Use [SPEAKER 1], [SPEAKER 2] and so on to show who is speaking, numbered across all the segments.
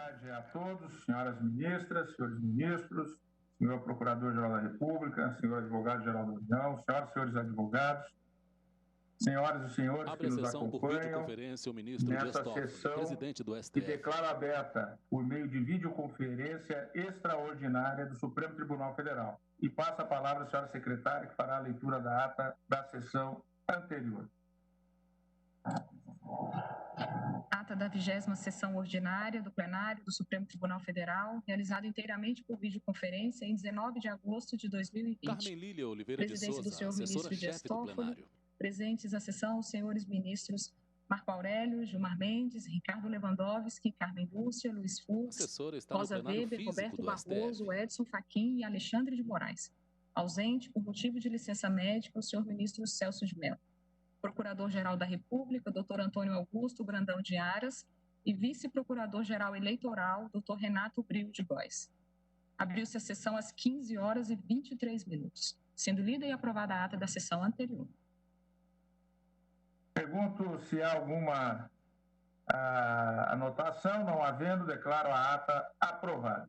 [SPEAKER 1] tarde a todos, senhoras ministras, senhores ministros, senhor Procurador-Geral da República, senhor Advogado-Geral da União, senhoras e senhores advogados, senhoras e senhores que nos acompanham nessa sessão
[SPEAKER 2] presidente do STF.
[SPEAKER 1] que declaro aberta por meio de videoconferência extraordinária do Supremo Tribunal Federal. E passa a palavra à senhora secretária, que fará a leitura da ata da sessão anterior.
[SPEAKER 3] Ata da 20ª sessão ordinária do plenário do Supremo Tribunal Federal, realizada inteiramente por videoconferência em 19 de agosto de 2020.
[SPEAKER 2] Carmen Lília Oliveira de
[SPEAKER 3] Presidência
[SPEAKER 2] Souza,
[SPEAKER 3] do senhor ministro Dias
[SPEAKER 2] assessora-chefe do
[SPEAKER 3] Toffoli,
[SPEAKER 2] plenário.
[SPEAKER 3] presentes à sessão os senhores ministros Marco Aurélio, Gilmar Mendes, Ricardo Lewandowski, Carmen Lúcia, Luiz
[SPEAKER 2] A
[SPEAKER 3] Fux,
[SPEAKER 2] assessora está no
[SPEAKER 3] Rosa
[SPEAKER 2] plenário
[SPEAKER 3] Weber,
[SPEAKER 2] físico
[SPEAKER 3] Roberto
[SPEAKER 2] do
[SPEAKER 3] Barroso,
[SPEAKER 2] STF.
[SPEAKER 3] Edson Fachin e Alexandre de Moraes. Ausente, por motivo de licença médica, o senhor ministro Celso de Mello. Procurador-Geral da República, Dr. Antônio Augusto Brandão de Aras, e Vice-Procurador-Geral Eleitoral, Dr. Renato Brio de Góes. Abriu-se a sessão às 15h23, sendo lida e aprovada a ata da sessão anterior.
[SPEAKER 1] Pergunto se há alguma anotação. Não havendo, declaro a ata aprovada.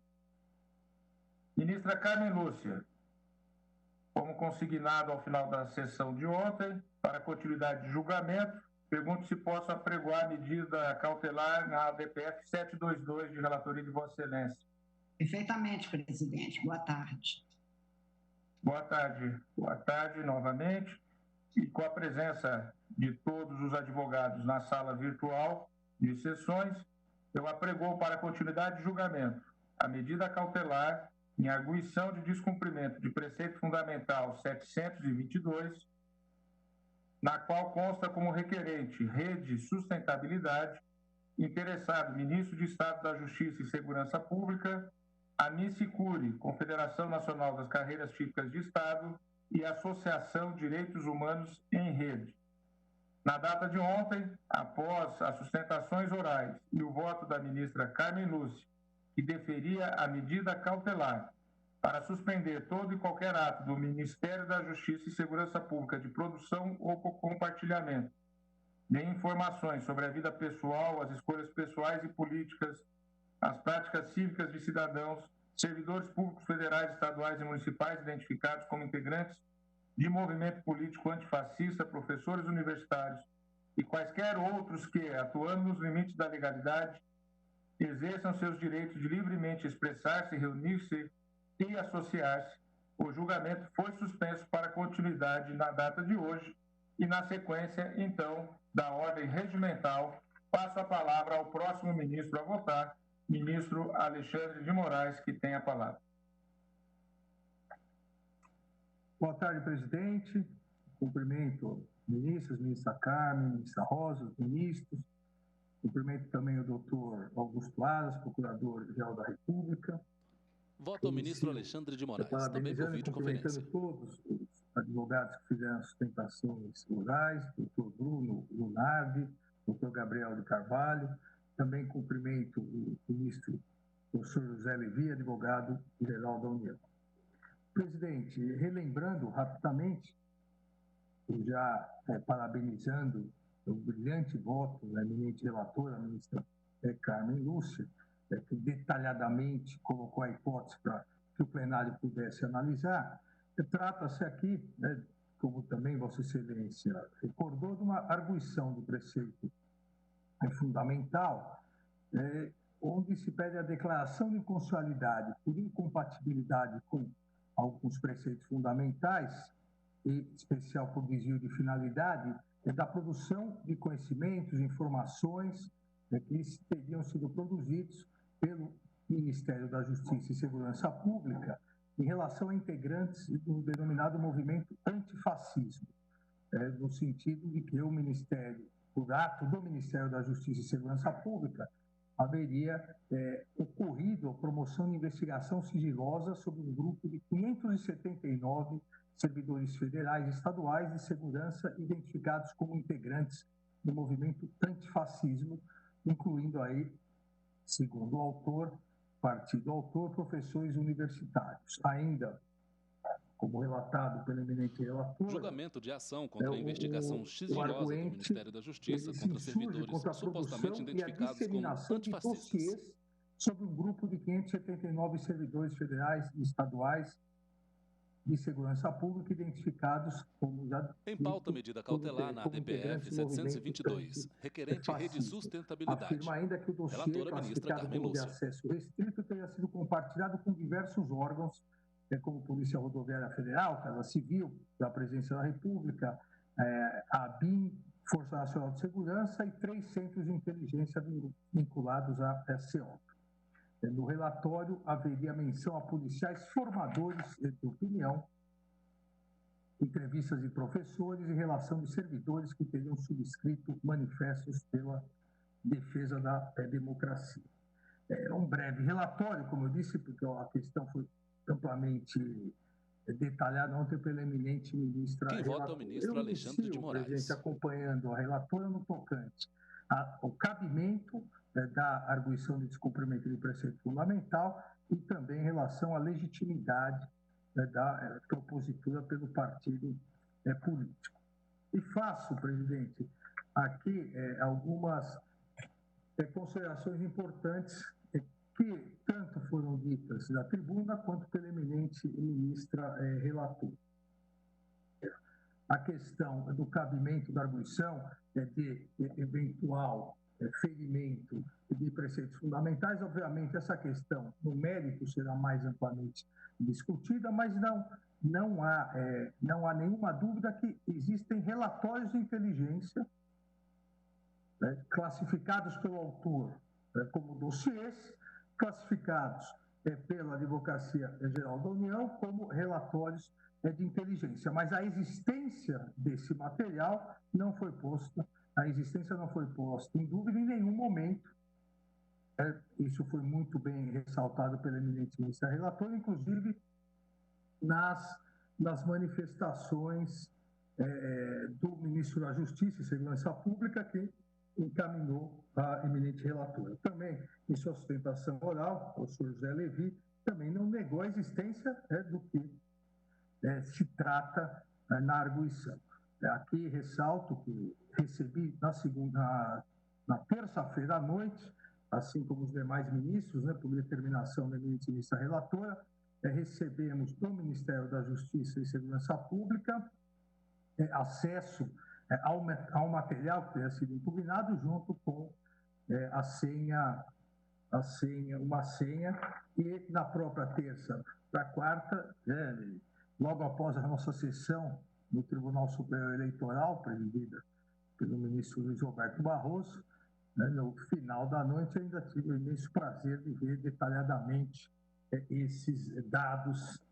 [SPEAKER 1] Ministra Carmen Lúcia, como consignado ao final da sessão de ontem, para continuidade de julgamento, pergunto se posso apregoar a medida cautelar na ADPF 722 de relatoria de Vossa Excelência.
[SPEAKER 4] Perfeitamente, presidente. Boa tarde.
[SPEAKER 1] Boa tarde novamente. E com a presença de todos os advogados na sala virtual de sessões, eu apregoo para continuidade de julgamento a medida cautelar em arguição de descumprimento de preceito fundamental 722, na qual consta como requerente Rede Sustentabilidade, interessado Ministro de Estado da Justiça e Segurança Pública, Anice Cury, Confederação Nacional das Carreiras Típicas de Estado e Associação Direitos Humanos em Rede. Na data de ontem, após as sustentações orais e o voto da ministra Carmen Lúcia, que deferia a medida cautelar para suspender todo e qualquer ato do Ministério da Justiça e Segurança Pública de produção ou compartilhamento de informações sobre a vida pessoal, as escolhas pessoais e políticas, as práticas cívicas de cidadãos, servidores públicos federais, estaduais e municipais identificados como integrantes de movimento político antifascista, professores universitários e quaisquer outros que, atuando nos limites da legalidade, exerçam seus direitos de livremente expressar-se, reunir-se e associar-se. O julgamento foi suspenso para continuidade na data de hoje e, na sequência, então, da ordem regimental, passo a palavra ao próximo ministro a votar, ministro Alexandre de Moraes, que tem a palavra.
[SPEAKER 5] Boa tarde, presidente. Cumprimento ministros, ministra Carmen, ministra Rosa, os ministros. Cumprimento também o doutor Augusto Aras, Procurador-Geral da República.
[SPEAKER 2] Voto ao ministro Alexandre de Moraes, também por videoconferência.
[SPEAKER 5] Cumprimentando todos os advogados que fizeram sustentações orais, doutor Bruno Lunardi, doutor Gabriel de Carvalho. Também cumprimento o ministro professor José Levi, advogado-geral da União. Presidente, relembrando rapidamente, já parabenizando o brilhante voto da eminente relatora, a ministra Carmen Lúcia, que detalhadamente colocou a hipótese para que o plenário pudesse analisar. Trata-se aqui, como também Vossa Excelência recordou, de uma arguição do preceito fundamental, onde se pede a declaração de inconstitucionalidade por incompatibilidade com alguns preceitos fundamentais, em especial por desvio de finalidade, da produção de conhecimentos, informações que teriam sido produzidos pelo Ministério da Justiça e Segurança Pública em relação a integrantes do denominado movimento antifascismo, no sentido de que o Ministério, por ato do Ministério da Justiça e Segurança Pública, haveria ocorrido a promoção de investigação sigilosa sobre um grupo de 579 servidores federais e estaduais de segurança identificados como integrantes do movimento antifascismo, incluindo aí, segundo o autor, partido autor, professores universitários. Ainda, como relatado pelo eminente relator...
[SPEAKER 2] Julgamento de ação contra a investigação sigilosa do Ministério da Justiça contra servidores supostamente identificados como antifascistas.
[SPEAKER 5] sobre um grupo de 579 servidores federais e estaduais de segurança pública identificados como já
[SPEAKER 2] em pauta, medida cautelar na ADPF 722, requerente rede sustentabilidade.
[SPEAKER 5] Afirma ainda que o dossiê classificado como de acesso restrito teria sido compartilhado com diversos órgãos, como Polícia Rodoviária Federal, Casa Civil, da Presidência da República, a ABIN, Força Nacional de Segurança e 3 centros de inteligência vinculados à SCO. No relatório, haveria menção a policiais formadores de opinião, entrevistas de professores e relação de servidores que teriam subscrito manifestos pela defesa da democracia. É um breve relatório, como eu disse, porque a questão foi amplamente detalhada ontem pela eminente ministra.
[SPEAKER 2] Quem vota é o ministro Alexandre de Moraes.
[SPEAKER 5] Presidente, acompanhando a relatora no tocante ao cabimento da arguição de descumprimento de preceito fundamental e também em relação à legitimidade da propositura pelo partido político. E faço, presidente, aqui algumas considerações importantes que tanto foram ditas da tribuna quanto pela eminente ministra relatora. A questão do cabimento da arguição de eventual ferimento de preceitos fundamentais, obviamente essa questão no mérito será mais amplamente discutida, mas não há nenhuma dúvida que existem relatórios de inteligência classificados pelo autor como dossiês, classificados pela Advocacia Geral da União como relatórios de inteligência, mas a existência desse material não foi posta em dúvida em nenhum momento. Isso foi muito bem ressaltado pela eminente ministra relatora, inclusive nas manifestações do ministro da Justiça e Segurança Pública, que encaminhou a eminente relatora. Também, em sua sustentação oral, o professor José Levi também não negou a existência do que se trata na arguição. Aqui ressalto que recebi na terça-feira à noite, assim como os demais ministros, por determinação da eminente ministra relatora, recebemos do Ministério da Justiça e Segurança Pública acesso ao material que teria sido impugnado junto com uma senha, e na própria terça para quarta, logo após a nossa sessão no Tribunal Superior Eleitoral, presidida pelo ministro Luiz Roberto Barroso, no final da noite ainda tive o imenso prazer de ver detalhadamente esses dados,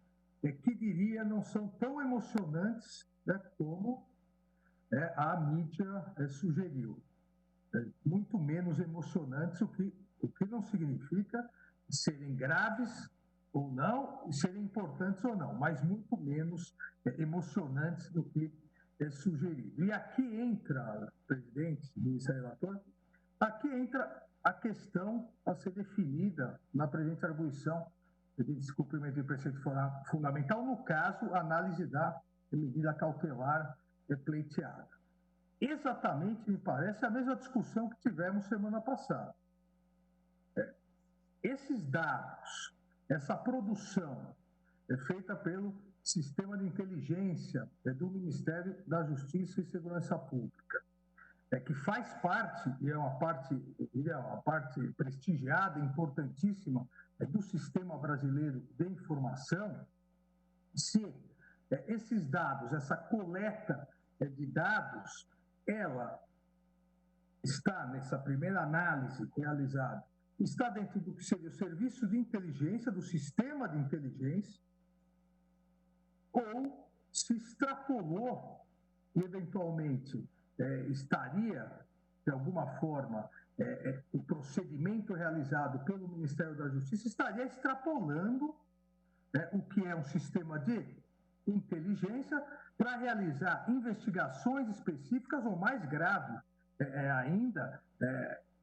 [SPEAKER 5] que diria não são tão emocionantes como a mídia sugeriu. Muito menos emocionantes, o que não significa serem graves ou não, serem importantes ou não, mas muito menos emocionantes do que sugerido. E aqui entra, presidente, ministro relator, aqui entra a questão a ser definida na presente arguição de descumprimento de preceito fundamental, no caso, análise da medida cautelar pleiteada. Exatamente, me parece, a mesma discussão que tivemos semana passada. Esses dados, essa produção feita pelo sistema de inteligência do Ministério da Justiça e Segurança Pública, que faz parte, e é uma parte prestigiada, importantíssima, do sistema brasileiro de informação. Se esses dados, essa coleta de dados, ela está, nessa primeira análise realizada, está dentro do que seria o serviço de inteligência, do sistema de inteligência, ou se extrapolou e, eventualmente, estaria, de alguma forma, o procedimento realizado pelo Ministério da Justiça estaria extrapolando o que é um sistema de inteligência para realizar investigações específicas ou, mais grave ainda,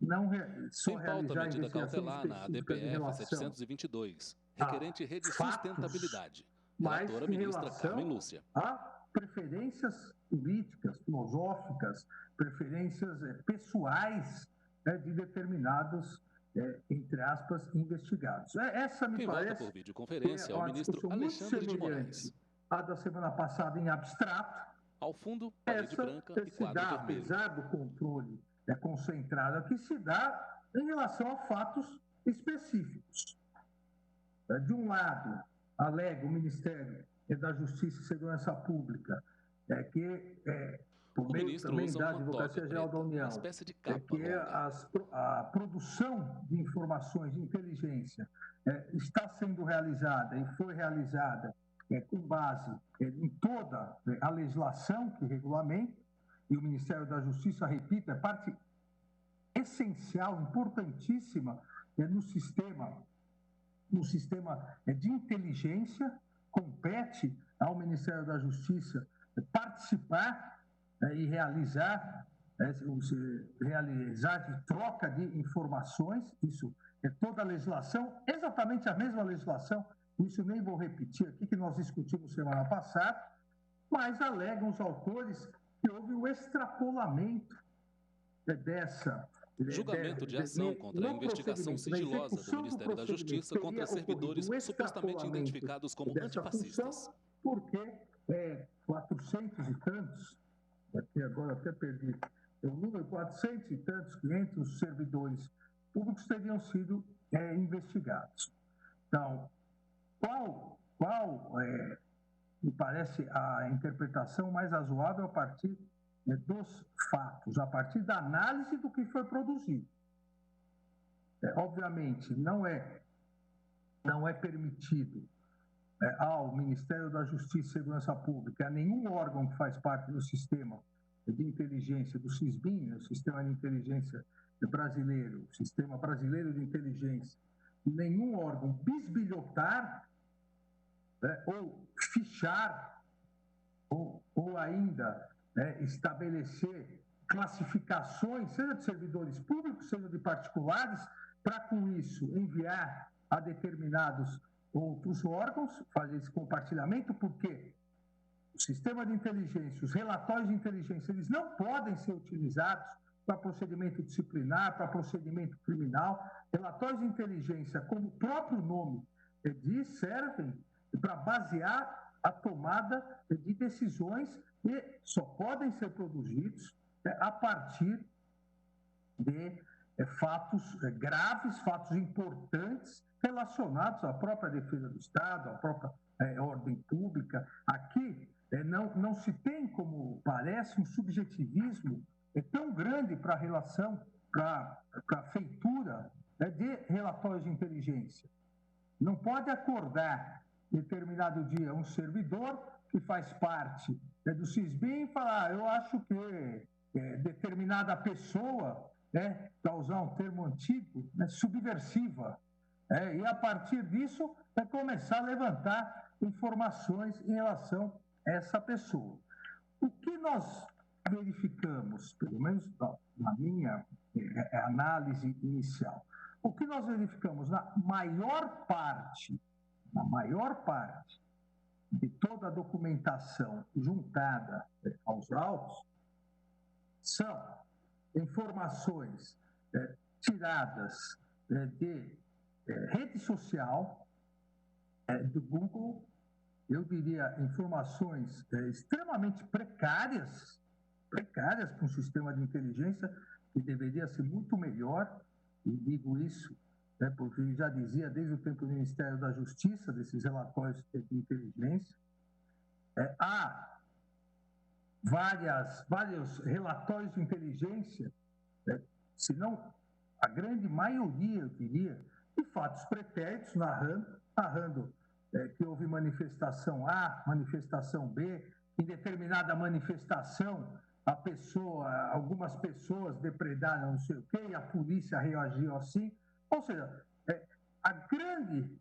[SPEAKER 5] não só
[SPEAKER 2] em pauta,
[SPEAKER 5] realizar
[SPEAKER 2] medida cautelar na ADPF 722, requerente rede sustentabilidade. Relatora ministra Carmen Lúcia.
[SPEAKER 5] A preferências políticas, filosóficas, preferências pessoais de determinados entre aspas, investigados. Essa me parece
[SPEAKER 2] por videoconferência é o ministro Alexandre de Moraes.
[SPEAKER 5] A da semana passada em abstrato.
[SPEAKER 2] Ao fundo, parede branca e quadro vermelho.
[SPEAKER 5] Apesar do controle concentrado aqui, se dá em relação a fatos específicos. De um lado, alega o Ministério da Justiça e Segurança Pública que, por meio também da Advocacia Geral da União, que a produção de informações de inteligência está sendo realizada e foi realizada com base em toda a legislação que regulamenta, e o Ministério da Justiça, repito, é parte essencial, importantíssima no sistema de inteligência, compete ao Ministério da Justiça participar e realizar de troca de informações, isso é toda a legislação, exatamente a mesma legislação, isso nem vou repetir aqui, que nós discutimos semana passada, mas alegam os autores que houve um extrapolamento
[SPEAKER 2] julgamento de ação contra a investigação sigilosa do Ministério da Justiça contra servidores supostamente identificados como antifascistas.
[SPEAKER 5] Porque 400 e tantos, aqui agora até perdi o número, 400 e tantos, 500 servidores públicos teriam sido investigados. Então, qual me parece a interpretação mais razoável a partir dos fatos, a partir da análise do que foi produzido? Obviamente, não é permitido ao Ministério da Justiça e Segurança Pública, a nenhum órgão que faz parte do sistema de inteligência, do SISBIN, o Sistema de Inteligência Brasileiro, o Sistema Brasileiro de Inteligência, nenhum órgão bisbilhotar ou fichar ou ainda estabelecer classificações, seja de servidores públicos, seja de particulares, para com isso enviar a determinados outros órgãos, fazer esse compartilhamento, porque o sistema de inteligência, os relatórios de inteligência, eles não podem ser utilizados para procedimento disciplinar, para procedimento criminal. Relatórios de inteligência, como o próprio nome diz, servem para basear a tomada de decisões e só podem ser produzidos a partir de fatos graves, fatos importantes relacionados à própria defesa do Estado, à própria ordem pública. Aqui não se tem, como parece, um subjetivismo tão grande para a relação, para a feitura de relatórios de inteligência. Não pode acordar determinado dia um servidor que faz parte do SISBIN e falar: eu acho que determinada pessoa, para usar um termo antigo, subversiva, e a partir disso começar a levantar informações em relação a essa pessoa. O que nós verificamos, pelo menos na minha análise inicial, o que nós verificamos na maior parte de toda a documentação juntada aos autos são informações tiradas de rede social, do Google, eu diria informações extremamente precárias para um sistema de inteligência que deveria ser muito melhor, e digo isso porque já dizia desde o tempo do Ministério da Justiça, desses relatórios de inteligência. Há vários relatórios de inteligência, se não a grande maioria, eu diria, de fatos pretéritos, narrando que houve manifestação A, manifestação B, em determinada manifestação algumas pessoas depredaram não sei o quê, e a polícia reagiu assim. Ou seja, a grande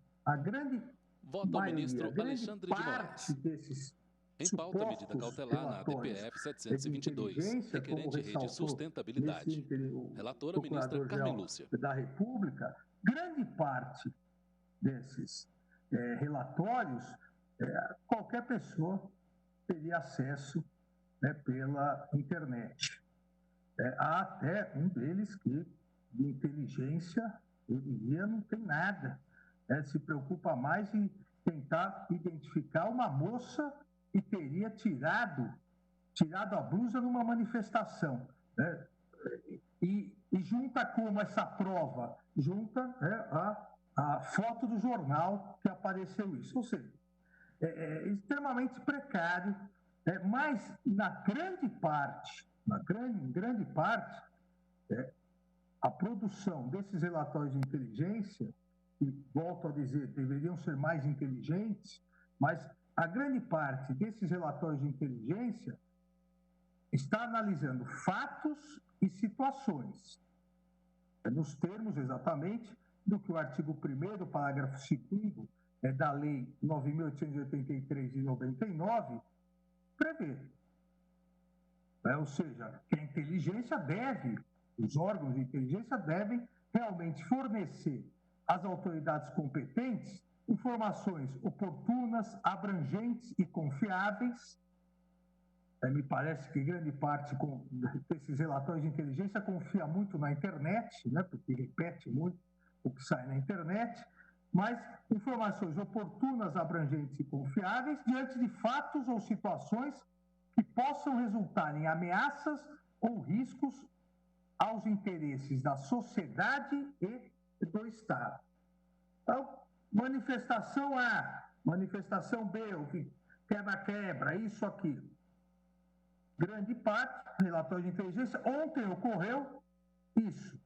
[SPEAKER 2] Vota o ministro Alexandre de
[SPEAKER 5] Moraes desses
[SPEAKER 2] em pauta, medida cautelar na DPF 722, requerente rede sustentabilidade. Relatora, ministra Carmen Lúcia.
[SPEAKER 5] Da República, grande parte desses relatórios, qualquer pessoa teria acesso pela internet. Há até um deles que, de inteligência Hoje não tem nada. Se preocupa mais em tentar identificar uma moça que teria tirado a blusa numa manifestação. E junta como essa prova? Junta a foto do jornal que apareceu isso. Ou seja, é extremamente precário, mas na grande parte, a produção desses relatórios de inteligência, que, volto a dizer, deveriam ser mais inteligentes, mas a grande parte desses relatórios de inteligência está analisando fatos e situações, nos termos exatamente do que o artigo 1º, parágrafo 2º da Lei 9.883 de 99 prevê. Ou seja, que a inteligência os órgãos de inteligência devem realmente fornecer às autoridades competentes informações oportunas, abrangentes e confiáveis. Me parece que grande parte desses relatórios de inteligência confia muito na internet, porque repete muito o que sai na internet, mas informações oportunas, abrangentes e confiáveis diante de fatos ou situações que possam resultar em ameaças ou riscos aos interesses da sociedade e do Estado. Então, manifestação A, manifestação B, quebra-quebra, isso, aquilo. Grande parte, relatório de inteligência, ontem ocorreu isso.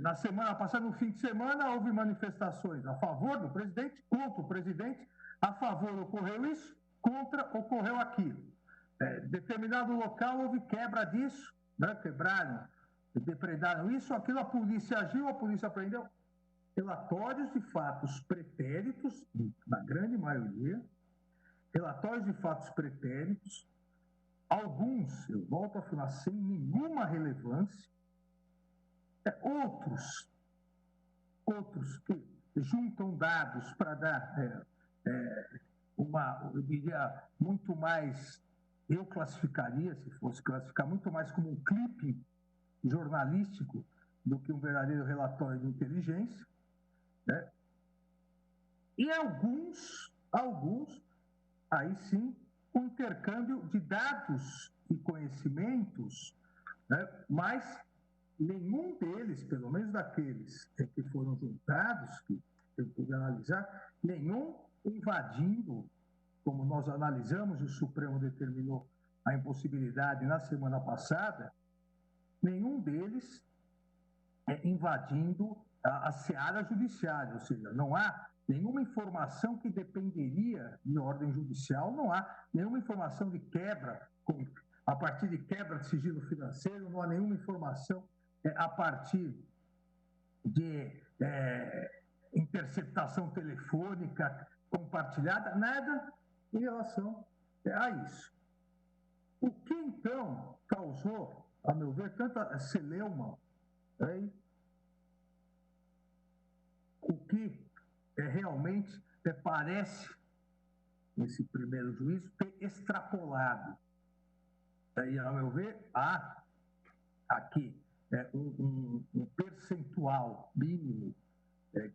[SPEAKER 5] Na semana passada, no fim de semana, houve manifestações a favor do presidente, contra o presidente, a favor ocorreu isso, contra ocorreu aquilo. Determinado local houve quebra disso, quebraram, depredaram isso, aquilo, a polícia agiu, a polícia prendeu. Relatórios de fatos pretéritos, na grande maioria, relatórios de fatos pretéritos, alguns, eu volto a afirmar, sem nenhuma relevância, outros que juntam dados para dar eu diria, muito mais, eu classificaria, se fosse classificar, muito mais como um clipe jornalístico do que um verdadeiro relatório de inteligência, E alguns, aí sim, o intercâmbio de dados e conhecimentos, mas nenhum deles, pelo menos daqueles que foram juntados, que eu pude analisar, nenhum invadindo, como nós analisamos, e o Supremo determinou a impossibilidade na semana passada, nenhum deles invadindo a seara judiciária, ou seja, não há nenhuma informação que dependeria de ordem judicial, não há nenhuma informação de quebra, a partir de quebra de sigilo financeiro, não há nenhuma informação a partir de interceptação telefônica compartilhada, nada em relação a isso. O que, então, causou, a meu ver, tanta celeuma, o que realmente parece, nesse primeiro juízo, ter extrapolado. E, a meu ver, há aqui um percentual mínimo,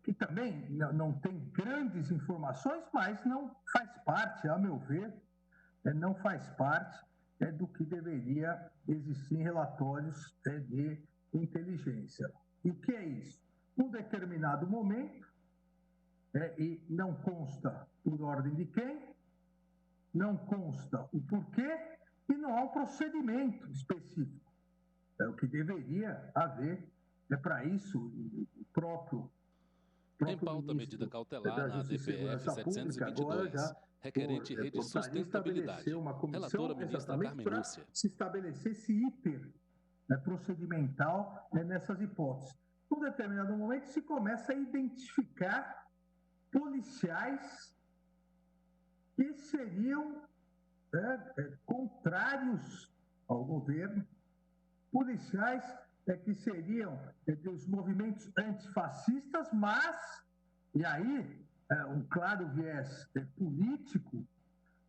[SPEAKER 5] que também não tem grandes informações, mas não faz parte, a meu ver, não faz parte do que deveria existir em relatórios de inteligência. E o que é isso? Num determinado momento, e não consta por ordem de quem, não consta o porquê e não há um procedimento específico. É o que deveria haver, para isso o próprio
[SPEAKER 2] em pauta, medida cautelar na DPF 722, requerente rede sustentabilidade. Relatora ministra Carmen Lúcia.
[SPEAKER 5] Se estabelecer esse hiper procedimental nessas hipóteses. Num determinado momento, se começa a identificar policiais que seriam contrários ao governo, policiais que seriam dos movimentos antifascistas, mas, e aí, um claro viés político,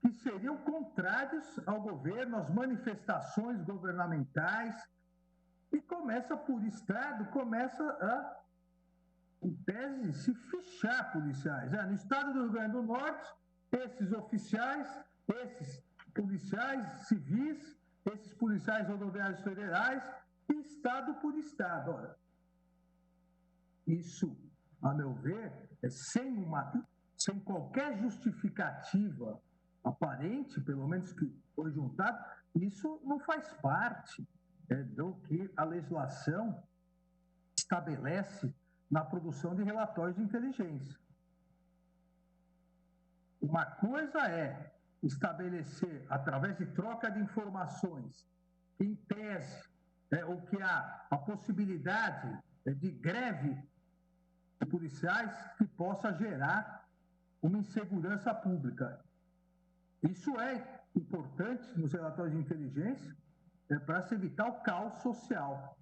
[SPEAKER 5] que seriam contrários ao governo, às manifestações governamentais, e começa, por Estado, começa em tese, se fichar policiais. No estado do Rio Grande do Norte, esses oficiais, esses policiais civis, esses policiais rodoviários federais, estado por estado. Olha, isso, a meu ver, é sem qualquer justificativa aparente, pelo menos que foi juntado, isso não faz parte do que a legislação estabelece na produção de relatórios de inteligência. Uma coisa é estabelecer, através de troca de informações, em tese, o que há a possibilidade de greve de policiais que possa gerar uma insegurança pública. Isso é importante nos relatórios de inteligência para se evitar o caos social.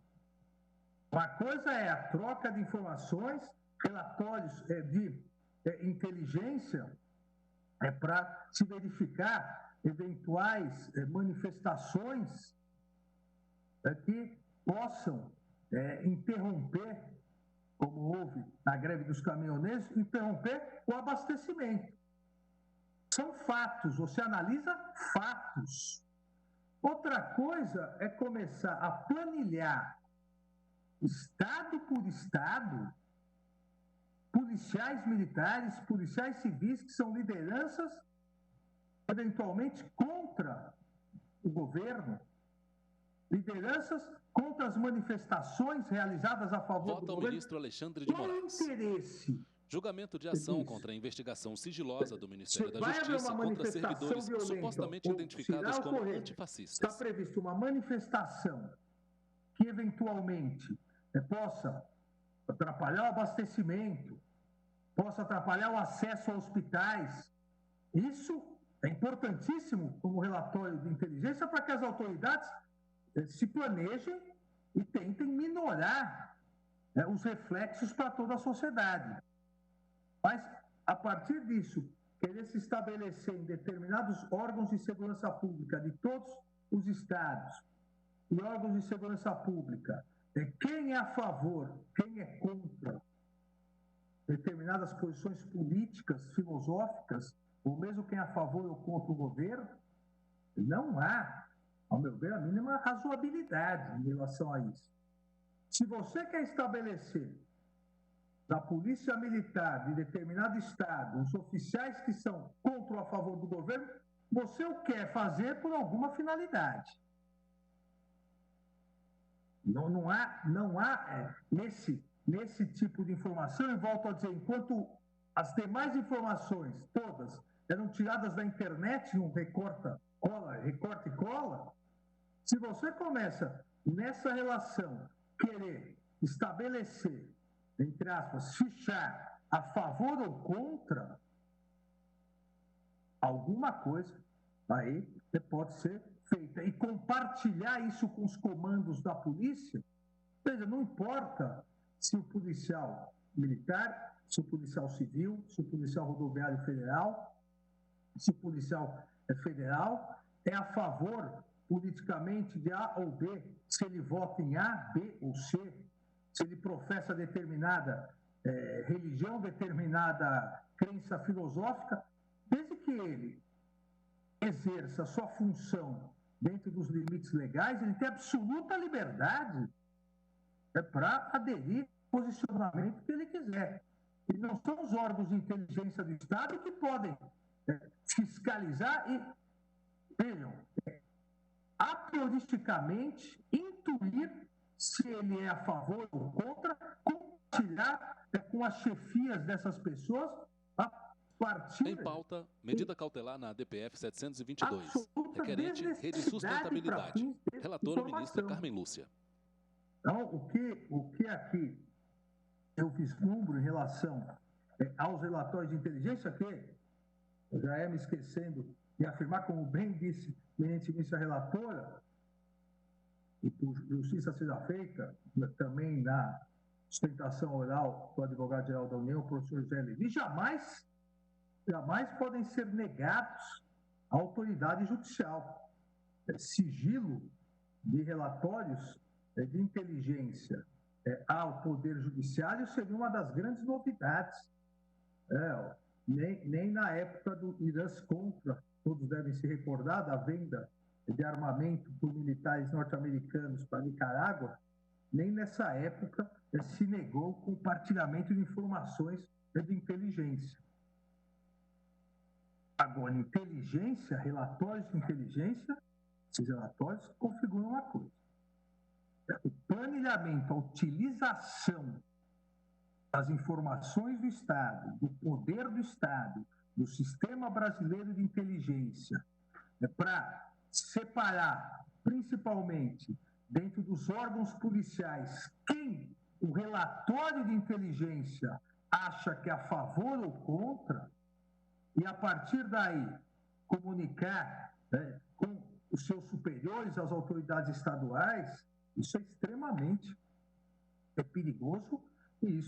[SPEAKER 5] Uma coisa é a troca de informações, relatórios de inteligência para se verificar eventuais manifestações que possam interromper, como houve na greve dos caminhoneiros, interromper o abastecimento. São fatos, você analisa fatos. Outra coisa é começar a planilhar, estado por estado, policiais militares, policiais civis, que são lideranças, eventualmente, contra o governo, lideranças contra as manifestações realizadas a favor do governo.
[SPEAKER 2] Vota o ministro Alexandre de Moraes.
[SPEAKER 5] Qual o interesse?
[SPEAKER 2] Julgamento de ação contra a investigação sigilosa do Ministério da Justiça contra servidores supostamente identificados como antifascistas.
[SPEAKER 5] Está prevista uma manifestação que, eventualmente, possa atrapalhar o abastecimento, possa atrapalhar o acesso a hospitais. Isso é importantíssimo como relatório de inteligência para que as autoridades se planejem e tentem minorar os reflexos para toda a sociedade. Mas, a partir disso, querer se estabelecer em determinados órgãos de segurança pública de todos os estados e órgãos de segurança pública, quem é a favor, quem é contra determinadas posições políticas, filosóficas, ou mesmo quem é a favor ou contra o governo, não há, ao meu ver, a mínima razoabilidade em relação a isso. Se você quer estabelecer da polícia militar de determinado estado, os oficiais que são contra ou a favor do governo, você o quer fazer por alguma finalidade. Não há nesse tipo de informação, e volto a dizer, enquanto as demais informações, todas, eram tiradas da internet, num recorta e cola, se você começa nessa relação querer estabelecer, entre aspas, fichar a favor ou contra, alguma coisa aí pode ser feita. E compartilhar isso com os comandos da polícia, veja, não importa se o policial militar, se o policial civil, se o policial rodoviário federal, se o policial federal é a favor politicamente de A ou B, se ele vota em A, B ou C, se ele professa determinada religião, determinada crença filosófica, desde que ele exerça a sua função dentro dos limites legais, ele tem absoluta liberdade para aderir ao posicionamento que ele quiser. E não são os órgãos de inteligência do Estado que podem fiscalizar e, vejam, a prioristicamente intuir se ele é a favor ou contra, compartilhar com as chefias dessas pessoas a partir...
[SPEAKER 2] Em pauta, medida cautelar na DPF 722, requerente Rede Sustentabilidade. Relatora ministra Carmen Lúcia.
[SPEAKER 5] Então, o que aqui eu vislumbro em relação aos relatórios de inteligência, que eu já ia me esquecendo de afirmar, como bem disse a ministra relatora, e por justiça seja feita, também na sustentação oral do advogado-geral da União, o professor José Levi, jamais podem ser negados à autoridade judicial. Sigilo de relatórios de inteligência ao Poder Judiciário seria uma das grandes novidades. Nem na época do Irãs Contra, todos devem se recordar da venda de armamento por militares norte-americanos para Nicarágua, nem nessa época se negou o compartilhamento de informações de inteligência. Agora, inteligência, relatórios de inteligência, esses relatórios configuram uma coisa. O planilhamento, a utilização das informações do Estado, do poder do Estado, do sistema brasileiro de inteligência, para separar, principalmente, dentro dos órgãos policiais, quem o relatório de inteligência acha que é a favor ou contra, e a partir daí comunicar com os seus superiores, as autoridades estaduais, isso é extremamente perigoso e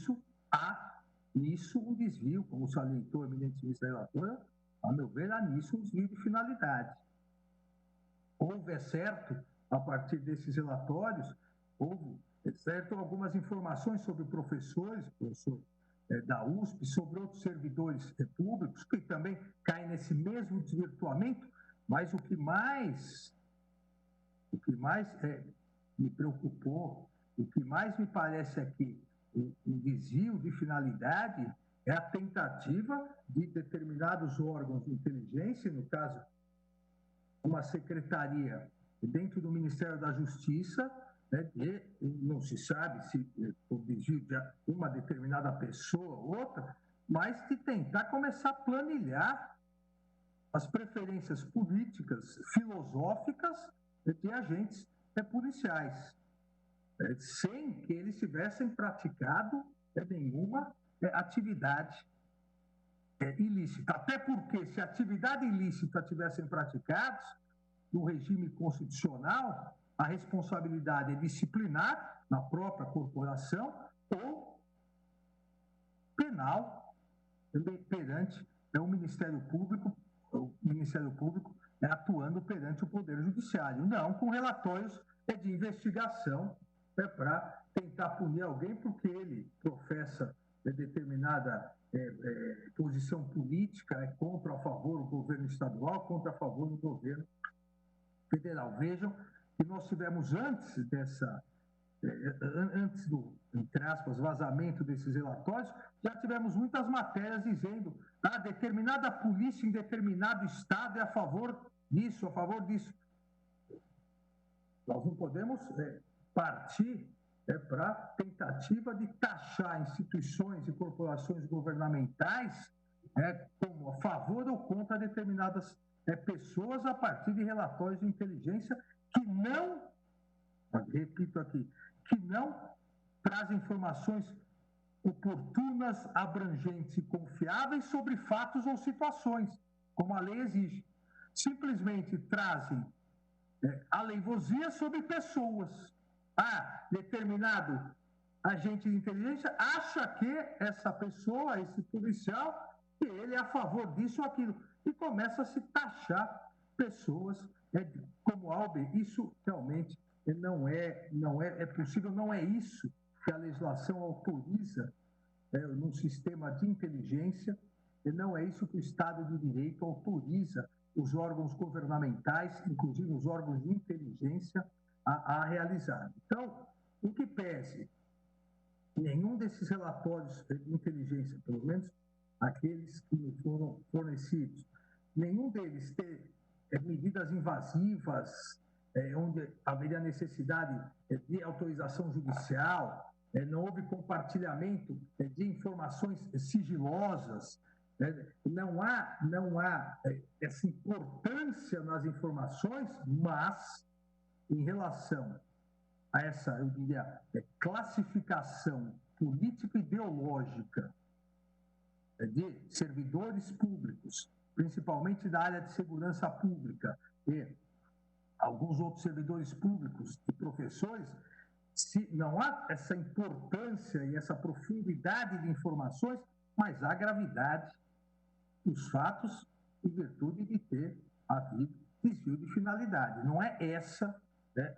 [SPEAKER 5] há nisso um desvio, como salientou a eminente ministra relatora, a meu ver, há nisso um desvio de finalidade. Houve, é certo, a partir desses relatórios, houve, é certo, algumas informações sobre professores, professor da USP, sobre outros servidores públicos, que também caem nesse mesmo desvirtuamento, mas o que mais me preocupou, o que mais me parece aqui um desvio de finalidade é a tentativa de determinados órgãos de inteligência, no caso, uma secretaria dentro do Ministério da Justiça, e não se sabe se o desvio de uma determinada pessoa ou outra, mas de tentar começar a planilhar as preferências políticas, filosóficas de agentes policiais, sem que eles tivessem praticado nenhuma atividade ilícita. Até porque, se atividade ilícita tivessem praticado, no regime constitucional, a responsabilidade é disciplinar na própria corporação ou penal perante o Ministério Público atuando perante o Poder Judiciário, não com relatórios de investigação para tentar punir alguém porque ele professa determinada posição política, contra ou a favor do governo estadual, contra a favor do governo federal. Vejam que nós tivemos antes do, entre aspas, vazamento desses relatórios, já tivemos muitas matérias dizendo determinada polícia em determinado estado é a favor disso, a favor disso. Nós não podemos partir para tentativa de taxar instituições e corporações governamentais como a favor ou contra determinadas pessoas a partir de relatórios de inteligência que não, repito aqui, que não trazem informações oportunas, abrangentes e confiáveis sobre fatos ou situações, como a lei exige. Simplesmente trazem aleivosia sobre pessoas. Determinado agente de inteligência acha que essa pessoa, esse policial, que ele é a favor disso ou aquilo. E começa a se taxar pessoas como alvo. Isso realmente não é possível, não é isso que a legislação autoriza num sistema de inteligência, e não é isso que o Estado de Direito autoriza os órgãos governamentais, inclusive os órgãos de inteligência, a realizar. Então, em que pese, nenhum desses relatórios de inteligência, pelo menos aqueles que me foram fornecidos, nenhum deles ter medidas invasivas, onde haveria necessidade de autorização judicial, não houve compartilhamento de informações sigilosas, não há essa importância nas informações, mas em relação a essa, eu diria, classificação político-ideológica de servidores públicos, principalmente da área de segurança pública e alguns outros servidores públicos e professores, se não há essa importância e essa profundidade de informações, mas há gravidade dos fatos em virtude de ter havido desvio de finalidade. Não é essa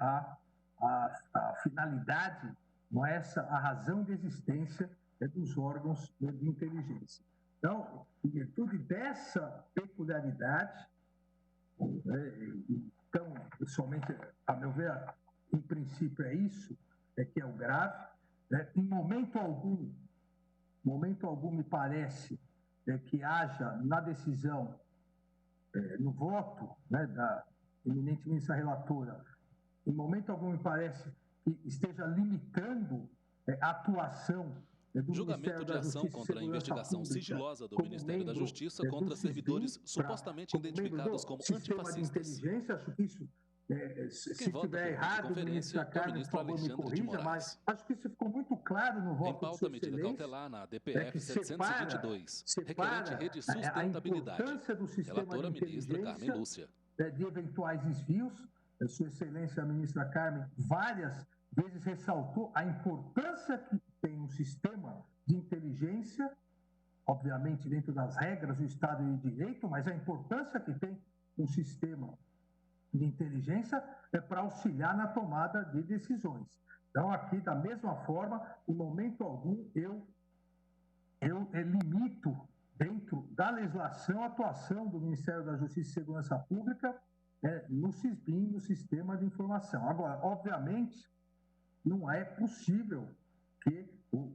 [SPEAKER 5] a finalidade não é essa a razão de existência dos órgãos de inteligência. Então, em virtude dessa peculiaridade, então, somente, a meu ver, em princípio é isso, que é o grave, em momento algum me parece que haja na decisão, no voto da eminente ministra relatora, em momento algum me parece que esteja limitando a atuação do
[SPEAKER 2] julgamento de ação contra a investigação sigilosa do Ministério da Justiça contra servidores supostamente identificados como antifascistas.
[SPEAKER 5] Acho que isso, se estiver errado, ministra Carmen, por favor, me corrija, mas acho que isso ficou muito claro no voto
[SPEAKER 2] em pauta a medida cautelar na DPF 722, requerente Rede Sustentabilidade. Relatora ministra Carmen Lúcia.
[SPEAKER 5] De eventuais desvios, Sua Excelência a ministra Carmen várias vezes ressaltou a importância que tem um sistema de inteligência, obviamente dentro das regras do Estado de Direito, mas a importância que tem um sistema de inteligência para auxiliar na tomada de decisões. Então, aqui, da mesma forma, em momento algum, eu limito, dentro da legislação, a atuação do Ministério da Justiça e Segurança Pública no SISBIM, no Sistema de Informação. Agora, obviamente, não é possível que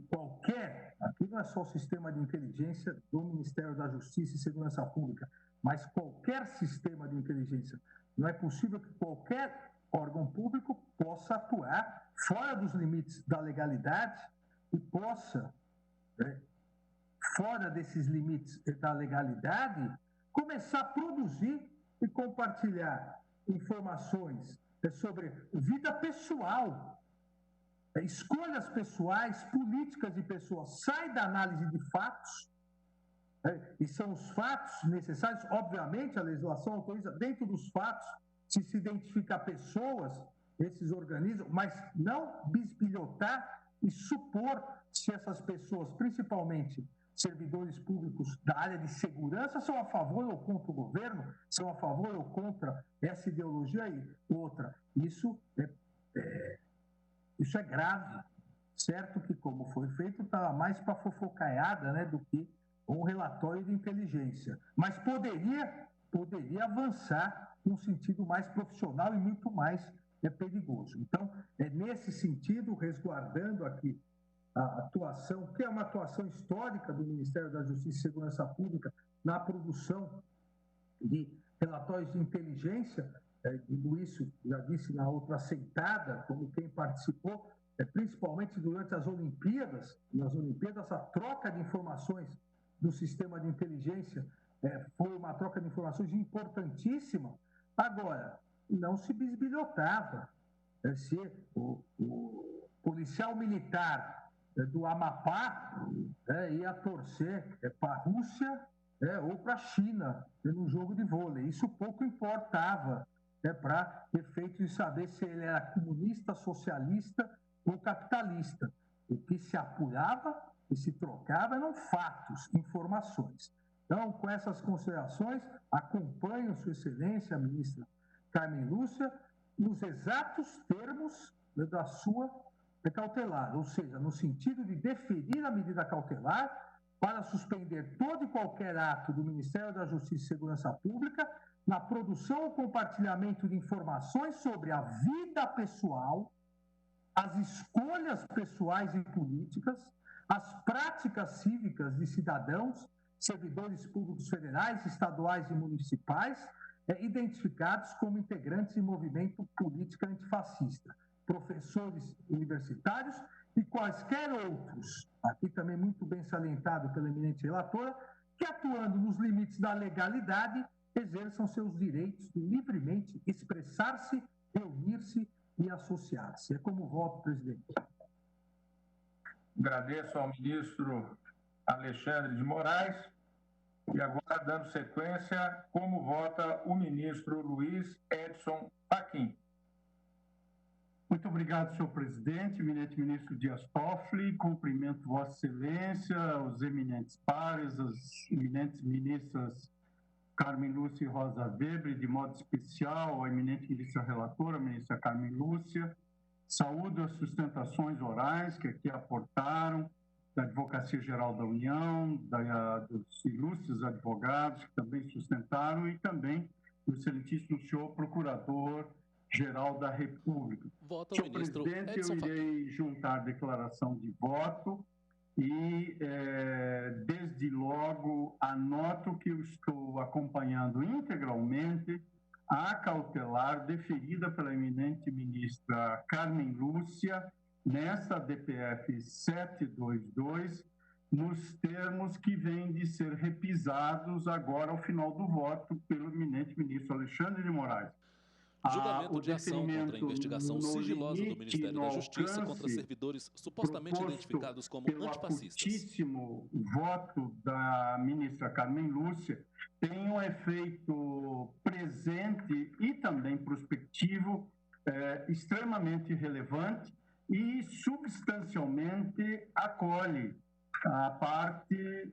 [SPEAKER 5] qualquer, aqui não é só o sistema de inteligência do Ministério da Justiça e Segurança Pública, mas qualquer sistema de inteligência, não é possível que qualquer órgão público possa atuar fora dos limites da legalidade e possa, fora desses limites da legalidade, começar a produzir e compartilhar informações sobre vida pessoal, escolhas pessoais, políticas de pessoas. Sai da análise de fatos, e são os fatos necessários. Obviamente, a legislação autoriza, dentro dos fatos, se identificar pessoas, esses organismos, mas não bisbilhotar e supor se essas pessoas, principalmente servidores públicos da área de segurança, são a favor ou contra o governo, são a favor ou contra essa ideologia e outra. Isso é grave. Certo que, como foi feito, estava mais para fofocaiada, do que um relatório de inteligência. Mas poderia avançar num sentido mais profissional e muito mais perigoso. Então, nesse sentido, resguardando aqui a atuação, que é uma atuação histórica do Ministério da Justiça e Segurança Pública na produção de relatórios de inteligência, digo isso, já disse na outra aceitada, como quem participou, principalmente durante as Olimpíadas. Nas Olimpíadas, a troca de informações do sistema de inteligência foi uma troca de informações importantíssima. Agora, não se bisbilhotava se o policial militar do Amapá ia torcer para a Rússia ou para a China no jogo de vôlei. Isso pouco importava para efeito de saber se ele era comunista, socialista ou capitalista. O que se apurava e se trocava eram fatos, informações. Então, com essas considerações, acompanho Sua Excelência, a ministra Carmen Lúcia, nos exatos termos da sua cautelar, ou seja, no sentido de deferir a medida cautelar para suspender todo e qualquer ato do Ministério da Justiça e Segurança Pública na produção ou compartilhamento de informações sobre a vida pessoal, as escolhas pessoais e políticas, as práticas cívicas de cidadãos, servidores públicos federais, estaduais e municipais, identificados como integrantes de movimento político antifascista, professores universitários e quaisquer outros, aqui também muito bem salientado pela eminente relatora, que atuando nos limites da legalidade, exerçam seus direitos de livremente expressar-se, reunir-se e associar-se. É como voto, presidente.
[SPEAKER 1] Agradeço ao ministro Alexandre de Moraes. E agora, dando sequência, como vota o ministro Luiz Edson Fachin.
[SPEAKER 6] Muito obrigado, senhor presidente, eminente ministro Dias Toffoli. Cumprimento Vossa Excelência, os eminentes pares, as eminentes ministras Carmen Lúcia e Rosa Weber, de modo especial a eminente ministra relatora, a ministra Carmen Lúcia, Saúdo as sustentações orais que aqui aportaram, da Advocacia Geral da União, dos ilustres advogados que também sustentaram e também do excelentíssimo senhor Procurador-Geral da República. Senhor presidente, eu irei juntar declaração de voto e, desde logo, anoto que eu estou acompanhando integralmente a cautelar deferida pela eminente ministra Carmen Lúcia, nessa DPF 722, nos termos que vêm de ser repisados agora ao final do voto pelo eminente ministro Alexandre de Moraes.
[SPEAKER 2] Julgamento de ação contra a investigação sigilosa do Ministério da Justiça contra servidores supostamente identificados como antifascistas.
[SPEAKER 6] O altíssimo voto da ministra Carmen Lúcia tem um efeito presente e também prospectivo extremamente relevante e substancialmente acolhe a parte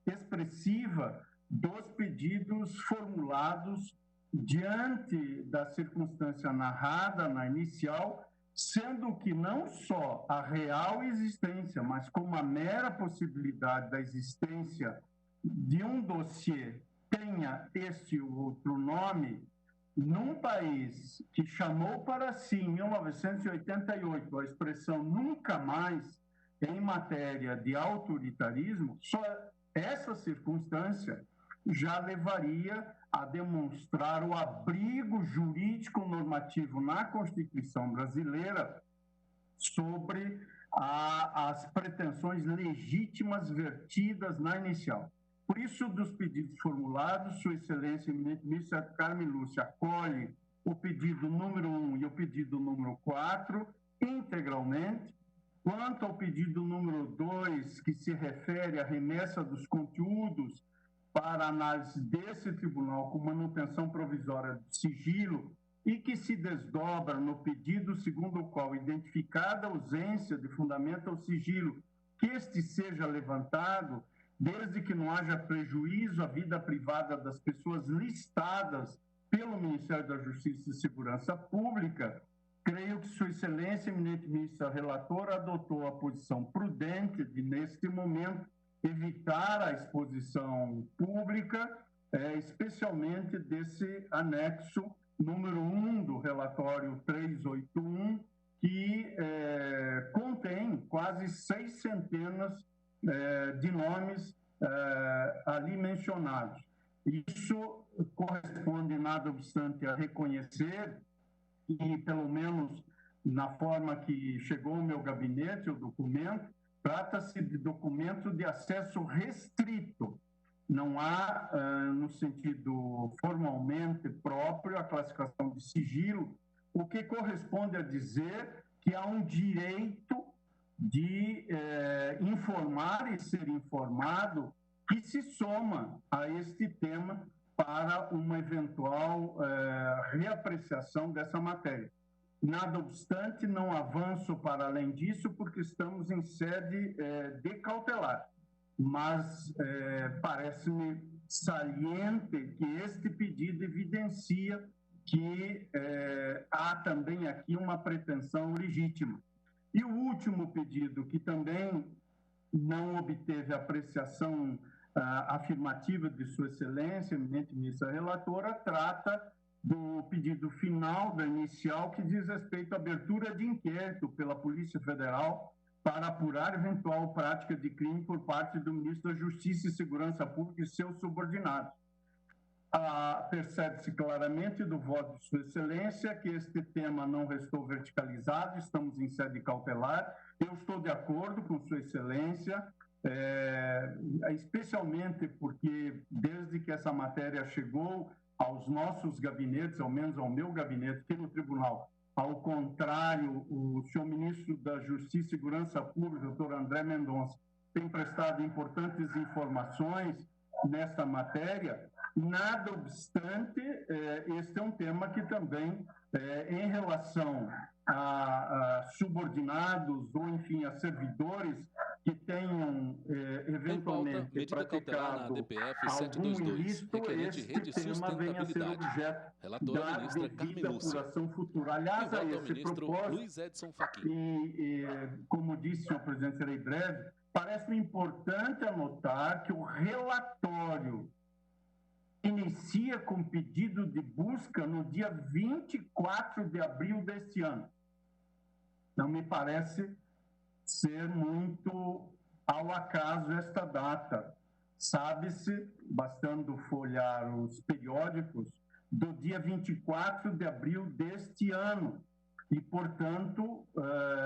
[SPEAKER 6] expressiva dos pedidos formulados diante da circunstância narrada na inicial, sendo que não só a real existência, mas como a mera possibilidade da existência de um dossiê tenha este ou outro nome, num país que chamou para si, em 1988, a expressão nunca mais em matéria de autoritarismo, só essa circunstância já levaria a demonstrar o abrigo jurídico-normativo na Constituição brasileira sobre as pretensões legítimas vertidas na inicial. Por isso, dos pedidos formulados, Sua Excelência, eminente ministra Carmen Lúcia, acolhe o pedido número 1 e o pedido número 4 integralmente. Quanto ao pedido número 2, que se refere à remessa dos conteúdos para análise desse tribunal com manutenção provisória do sigilo e que se desdobra no pedido segundo o qual, identificada a ausência de fundamento ao sigilo, que este seja levantado, desde que não haja prejuízo à vida privada das pessoas listadas pelo Ministério da Justiça e Segurança Pública, creio que Sua Excelência, eminente ministra relatora, adotou a posição prudente de, neste momento, evitar a exposição pública, especialmente desse anexo número 1 do relatório 381, que contém quase 600 de nomes ali mencionados. Isso corresponde, nada obstante, a reconhecer que, pelo menos na forma que chegou ao meu gabinete, o documento, trata-se de documento de acesso restrito. Não há, no sentido formalmente próprio, a classificação de sigilo, o que corresponde a dizer que há um direito de informar e ser informado que se soma a este tema para uma eventual reapreciação dessa matéria. Nada obstante, não avanço para além disso, porque estamos em sede de cautelar. Mas parece-me saliente que este pedido evidencia que há também aqui uma pretensão legítima. E o último pedido, que também não obteve apreciação afirmativa de Sua Excelência, eminente ministra relatora, trata do pedido final da inicial, que diz respeito à abertura de inquérito pela Polícia Federal para apurar eventual prática de crime por parte do ministro da Justiça e Segurança Pública e seus subordinados. Percebe-se claramente do voto de Sua Excelência que este tema não restou verticalizado, estamos em sede cautelar. Eu estou de acordo com Sua Excelência, especialmente porque, desde que essa matéria chegou aos nossos gabinetes, ao menos ao meu gabinete aqui no tribunal, ao contrário, o senhor ministro da Justiça e Segurança Pública, doutor André Mendonça, tem prestado importantes informações nesta matéria. Nada obstante, este é um tema que também, em relação a subordinados ou, enfim, a servidores que tenham eventualmente
[SPEAKER 2] medida cautelar na DPF 722, requerente rede sustentabilidade. Relatora ministra Carmen Lúcia.
[SPEAKER 6] Futura. Aliás, a esse
[SPEAKER 2] ministro
[SPEAKER 6] propósito,
[SPEAKER 2] Luiz Edson Fachin.
[SPEAKER 6] Como disse o senhor presidente, serei breve, parece-me importante anotar que o relatório inicia com pedido de busca no dia 24 de abril deste ano. Não me parece ser muito ao acaso esta data. Sabe-se, bastando folhear os periódicos, do dia 24 de abril deste ano. E, portanto,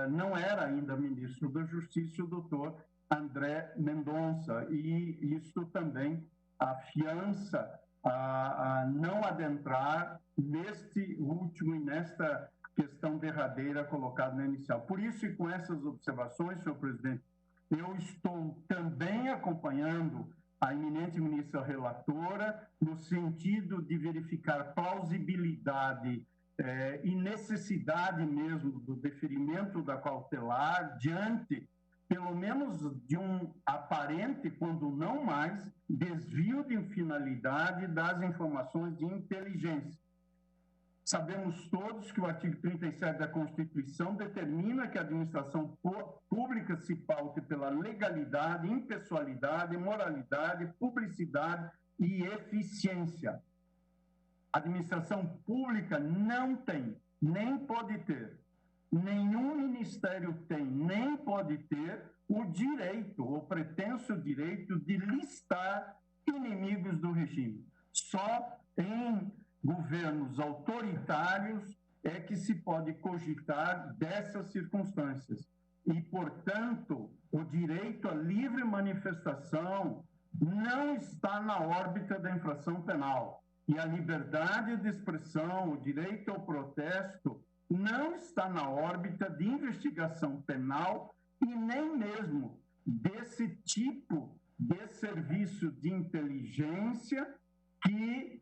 [SPEAKER 6] não era ainda ministro da Justiça o doutor André Mendonça. E isso também afiança a não adentrar neste último e nesta questão derradeira colocada na inicial. Por isso, e com essas observações, senhor presidente, eu estou também acompanhando a eminente ministra relatora no sentido de verificar plausibilidade e necessidade mesmo do deferimento da cautelar diante, pelo menos, de um aparente, quando não mais, desvio de finalidade das informações de inteligência. Sabemos todos que o artigo 37 da Constituição determina que a administração pública se paute pela legalidade, impessoalidade, moralidade, publicidade e eficiência. A administração pública não tem, nem pode ter, nenhum ministério tem, nem pode ter o direito, o pretenso direito de listar inimigos do regime. Só em governos autoritários é que se pode cogitar dessas circunstâncias. E, portanto, o direito à livre manifestação não está na órbita da infração penal. E a liberdade de expressão, o direito ao protesto, não está na órbita de investigação penal e nem mesmo desse tipo de serviço de inteligência que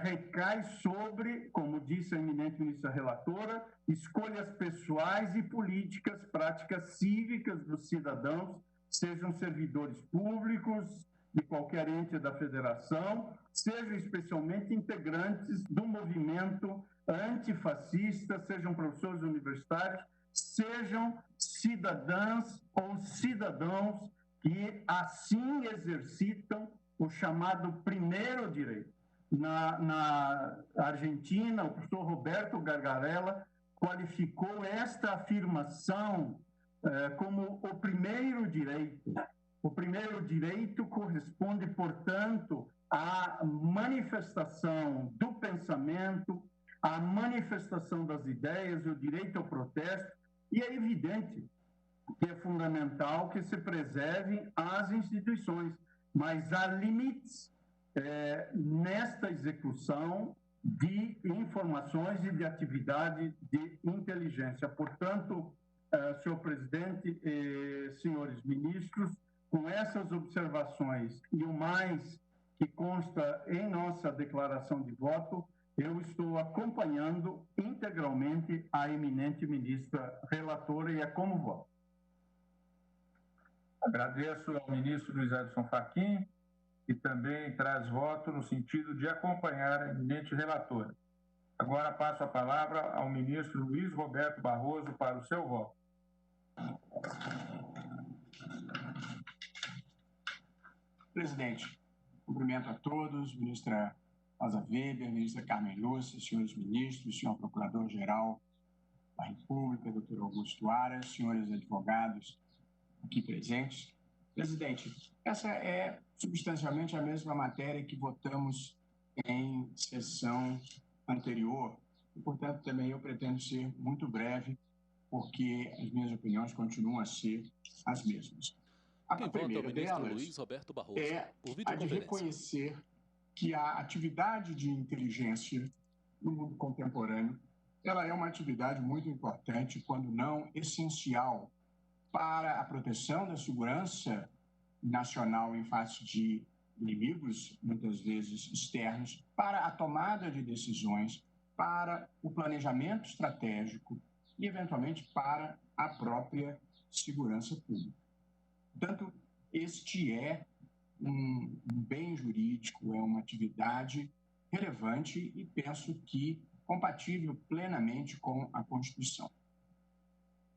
[SPEAKER 6] recai sobre, como disse a eminente ministra relatora, escolhas pessoais e políticas, práticas cívicas dos cidadãos, sejam servidores públicos de qualquer ente da federação, sejam especialmente integrantes do movimento antifascista, sejam professores universitários, sejam cidadãs ou cidadãos que assim exercitam o chamado primeiro direito. Na Argentina, o professor Roberto Gargarella qualificou esta afirmação como o primeiro direito. O primeiro direito corresponde, portanto, à manifestação do pensamento, à manifestação das ideias, o direito ao protesto, e é evidente que é fundamental que se preservem as instituições, mas há limites nesta execução de informações e de atividade de inteligência. Portanto, senhor presidente e senhores ministros, com essas observações e o mais que consta em nossa declaração de voto, eu estou acompanhando integralmente a eminente ministra relatora e é como voto.
[SPEAKER 1] Agradeço ao ministro Luiz Edson Fachin, que também traz voto no sentido de acompanhar a eminente relatora. Agora passo a palavra ao ministro Luiz Roberto Barroso para o seu voto.
[SPEAKER 7] Presidente, cumprimento a todos, ministra Rosa Weber, ministra Carmen Lúcia, senhores ministros, senhor Procurador-Geral da República, doutor Augusto Aras, senhores advogados aqui presentes. Presidente, essa é substancialmente a mesma matéria que votamos em sessão anterior e, portanto, também eu pretendo ser muito breve, porque as minhas opiniões continuam a ser as mesmas. A primeira delas
[SPEAKER 2] Luiz Roberto Barroso,
[SPEAKER 7] é a de reconhecer que a atividade de inteligência no mundo contemporâneo ela é uma atividade muito importante, quando não essencial, para a proteção da segurança nacional em face de inimigos, muitas vezes externos, para a tomada de decisões, para o planejamento estratégico e, eventualmente, para a própria segurança pública. Portanto, este é um bem jurídico, é uma atividade relevante e penso que compatível plenamente com a Constituição.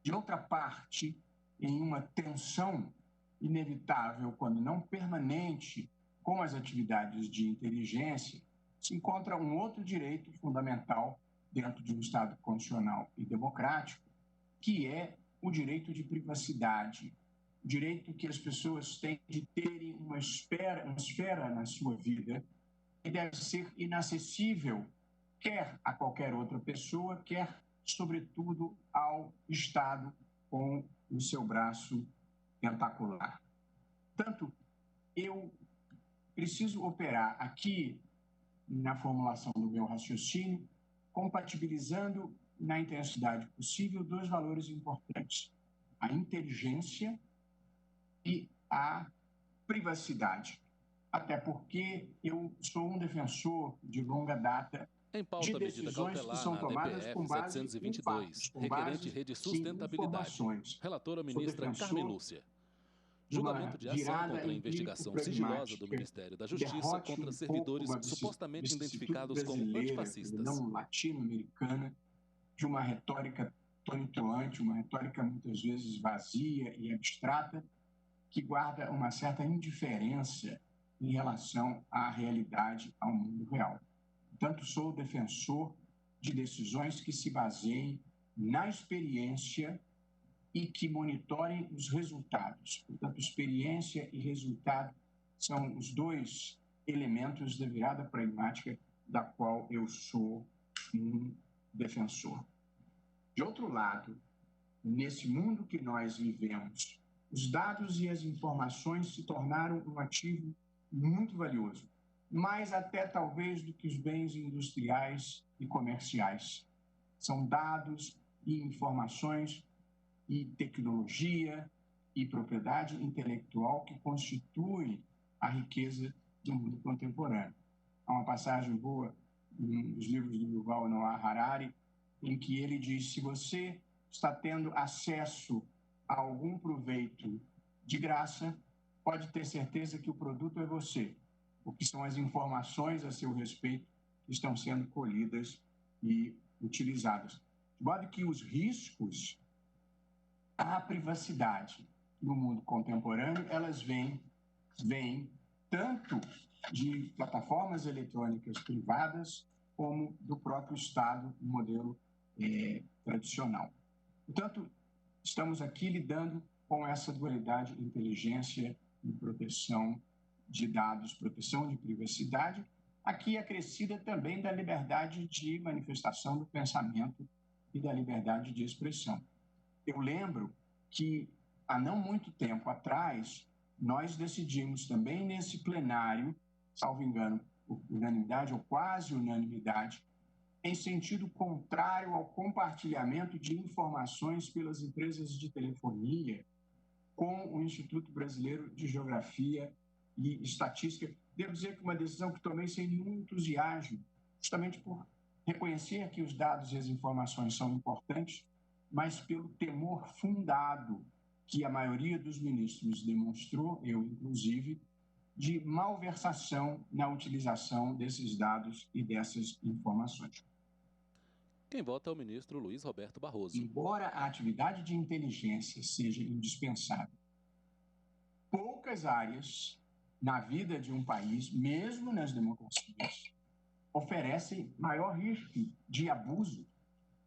[SPEAKER 7] De outra parte, em uma tensão inevitável, quando não permanente, com as atividades de inteligência, se encontra um outro direito fundamental dentro de um Estado constitucional e democrático, que é o direito de privacidade, o direito que as pessoas têm de terem uma esfera na sua vida que deve ser inacessível, quer a qualquer outra pessoa, quer, sobretudo, ao Estado com o seu braço tentacular. Portanto, eu preciso operar aqui, na formulação do meu raciocínio, compatibilizando na intensidade possível dois valores importantes: a inteligência e a privacidade. Até porque eu sou um defensor de longa data
[SPEAKER 2] em pauta,
[SPEAKER 7] de decisões que são tomadas com base em fatos, com
[SPEAKER 2] requerente Rede Sustentabilidade. Relatora ministra Carmen Lúcia. Julgamento de ação contra a investigação sigilosa do Ministério da Justiça contra servidores supostamente identificados como antifascistas.
[SPEAKER 7] Não latino-americana, de uma retórica tonitruante, uma retórica muitas vezes vazia e abstrata, que guarda uma certa indiferença em relação à realidade, ao mundo real. Portanto, sou defensor de decisões que se baseiem na experiência e que monitorem os resultados. Portanto, experiência e resultado são os dois elementos da virada pragmática da qual eu sou um defensor. De outro lado, nesse mundo que nós vivemos, os dados e as informações se tornaram um ativo muito valioso, mais até talvez do que os bens industriais e comerciais. São dados e informações e tecnologia e propriedade intelectual que constituem a riqueza do mundo contemporâneo. Há uma passagem boa nos livros do Yuval Noah Harari, em que ele diz: se você está tendo acesso a algum proveito de graça, pode ter certeza que o produto é você, porque são as informações a seu respeito que estão sendo colhidas e utilizadas. De modo que os riscos à privacidade no mundo contemporâneo, elas vêm tanto de plataformas eletrônicas privadas como do próprio Estado, no modelo tradicional. Portanto, estamos aqui lidando com essa dualidade de inteligência e proteção de dados, proteção de privacidade, aqui acrescida também da liberdade de manifestação do pensamento e da liberdade de expressão. Eu lembro que, há não muito tempo atrás, nós decidimos também nesse plenário, salvo engano, por unanimidade ou quase unanimidade, em sentido contrário ao compartilhamento de informações pelas empresas de telefonia com o Instituto Brasileiro de Geografia e Estatística. Devo dizer que uma decisão que tomei sem nenhum entusiasmo, justamente por reconhecer que os dados e as informações são importantes, mas pelo temor fundado que a maioria dos ministros demonstrou, eu inclusive, de malversação na utilização desses dados e dessas informações.
[SPEAKER 2] Quem vota é o ministro Luiz Roberto Barroso.
[SPEAKER 7] Embora a atividade de inteligência seja indispensável, poucas áreas na vida de um país, mesmo nas democracias, oferecem maior risco de abuso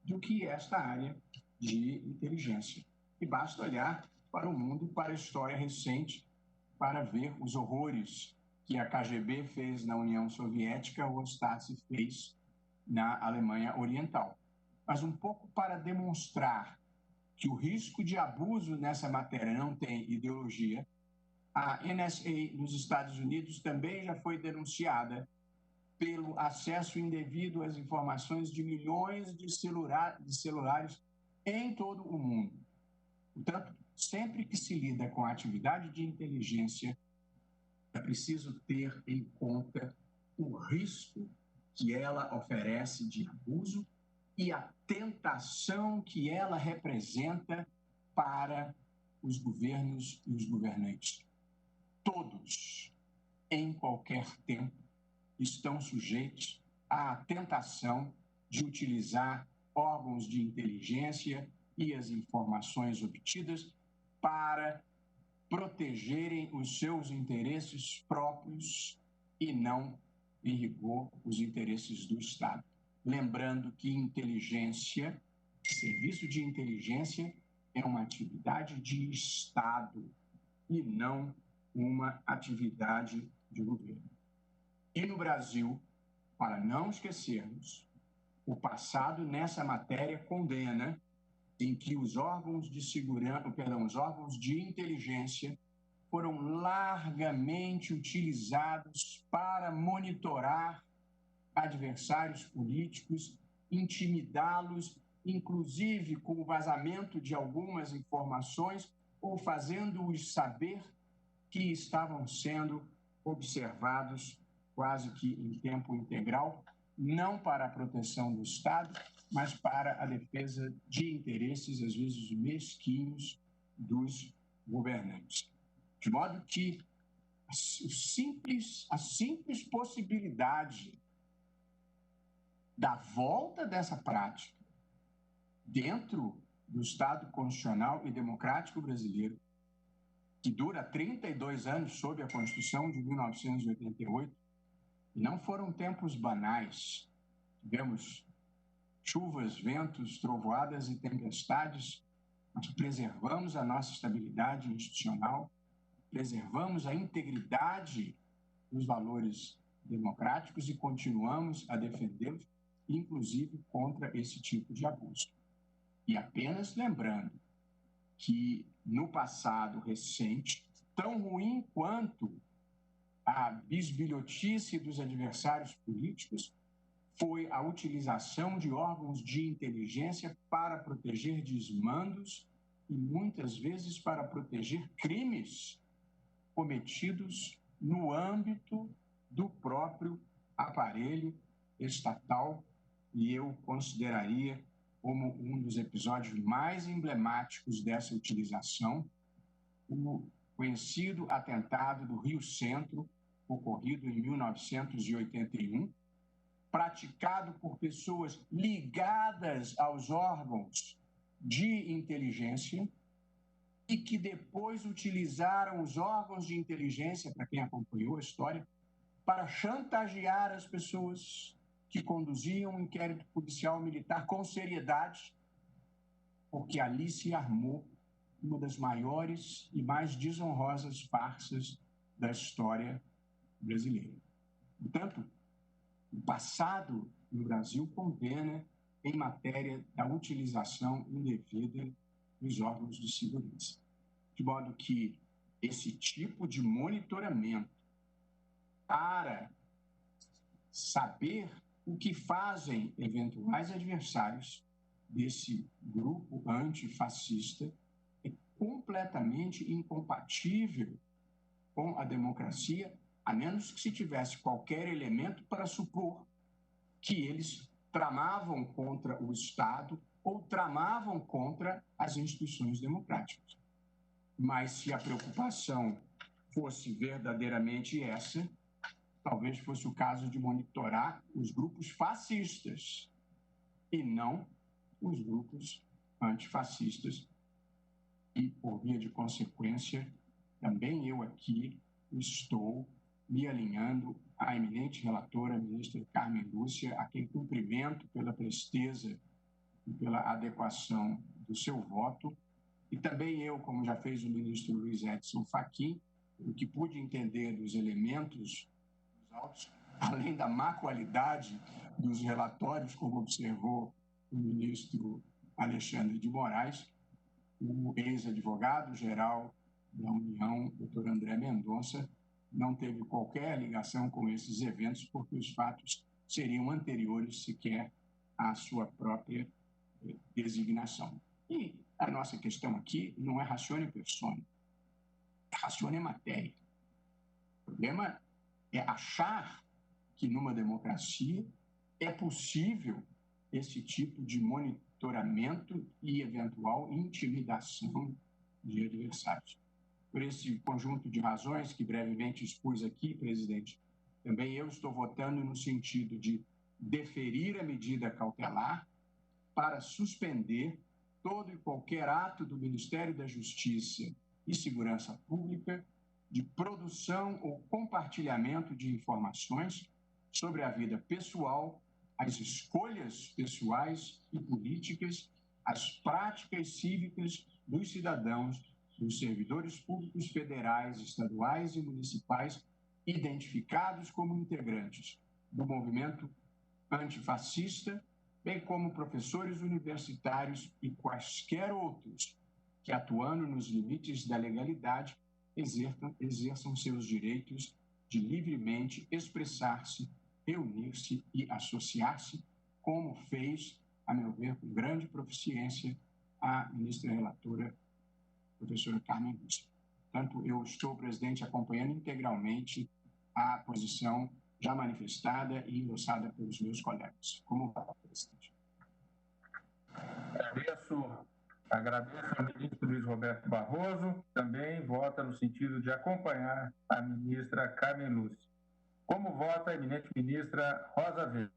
[SPEAKER 7] do que esta área de inteligência. E basta olhar para o mundo, para a história recente, para ver os horrores que a KGB fez na União Soviética ou a Stasi fez na Alemanha Oriental. Mas um pouco para demonstrar que o risco de abuso nessa matéria não tem ideologia, a NSA nos Estados Unidos também já foi denunciada pelo acesso indevido às informações de milhões de celulares em todo o mundo. Portanto, sempre que se lida com a atividade de inteligência, é preciso ter em conta o risco que ela oferece de abuso e a tentação que ela representa para os governos e os governantes. Todos, em qualquer tempo, estão sujeitos à tentação de utilizar órgãos de inteligência e as informações obtidas para protegerem os seus interesses próprios e não, em rigor, os interesses do Estado. Lembrando que inteligência, serviço de inteligência, é uma atividade de Estado e não uma atividade de governo. E no Brasil, para não esquecermos, o passado nessa matéria condena em que os órgãos de segurança, os órgãos de inteligência foram largamente utilizados para monitorar adversários políticos, intimidá-los, inclusive com o vazamento de algumas informações ou fazendo-os saber que estavam sendo observados quase que em tempo integral, não para a proteção do Estado, mas para a defesa de interesses, às vezes mesquinhos, dos governantes. De modo que a simples possibilidade da volta dessa prática dentro do Estado constitucional e democrático brasileiro, que dura 32 anos sob a Constituição de 1988, e não foram tempos banais. Tivemos chuvas, ventos, trovoadas e tempestades, mas preservamos a nossa estabilidade institucional, preservamos a integridade dos valores democráticos e continuamos a defendê-los, inclusive contra esse tipo de abuso. E apenas lembrando que no passado recente, tão ruim quanto a bisbilhotice dos adversários políticos foi a utilização de órgãos de inteligência para proteger desmandos e muitas vezes para proteger crimes cometidos no âmbito do próprio aparelho estatal, e eu consideraria como um dos episódios mais emblemáticos dessa utilização o conhecido atentado do Rio Centro, ocorrido em 1981, praticado por pessoas ligadas aos órgãos de inteligência e que depois utilizaram os órgãos de inteligência, para quem acompanhou a história, para chantagear as pessoas que conduziam um inquérito policial militar com seriedade, porque ali se armou uma das maiores e mais desonrosas farsas da história brasileira. Portanto, o passado no Brasil condena em matéria da utilização indevida dos órgãos de segurança. De modo que esse tipo de monitoramento para saber o que fazem eventuais adversários desse grupo antifascista é completamente incompatível com a democracia, a menos que se tivesse qualquer elemento para supor que eles tramavam contra o Estado ou tramavam contra as instituições democráticas. Mas se a preocupação fosse verdadeiramente essa, talvez fosse o caso de monitorar os grupos fascistas e não os grupos antifascistas. E, por via de consequência, também eu aqui estou me alinhando à eminente relatora, a ministra Carmen Lúcia, a quem cumprimento pela presteza e pela adequação do seu voto. E também eu, como já fez o ministro Luiz Edson Fachin, o que pude entender dos elementos dos autos, além da má qualidade dos relatórios, como observou o ministro Alexandre de Moraes, o ex-advogado-geral da União, doutor André Mendonça, não teve qualquer ligação com esses eventos, porque os fatos seriam anteriores sequer à sua própria designação. E a nossa questão aqui não é ratione persone, é ratione matéria. O problema é achar que numa democracia é possível esse tipo de monitoramento e eventual intimidação de adversários. Por esse conjunto de razões que brevemente expus aqui, presidente, também eu estou votando no sentido de deferir a medida cautelar para suspender todo e qualquer ato do Ministério da Justiça e Segurança Pública de produção ou compartilhamento de informações sobre a vida pessoal, as escolhas pessoais e políticas, as práticas cívicas dos cidadãos, dos servidores públicos federais, estaduais e municipais identificados como integrantes do movimento antifascista, bem como professores universitários e quaisquer outros que, atuando nos limites da legalidade, exerçam seus direitos de livremente expressar-se, reunir-se e associar-se, como fez, a meu ver, com grande proficiência, a ministra relatora, professora Carmen Lúcia. Portanto, eu estou, presidente, acompanhando integralmente a posição já manifestada e endossada pelos meus colegas. Como vai, presidente?
[SPEAKER 1] Agradeço ao ministro Luiz Roberto Barroso, também vota no sentido de acompanhar a ministra Carmen Lúcia. Como vota a eminente ministra Rosa Weber?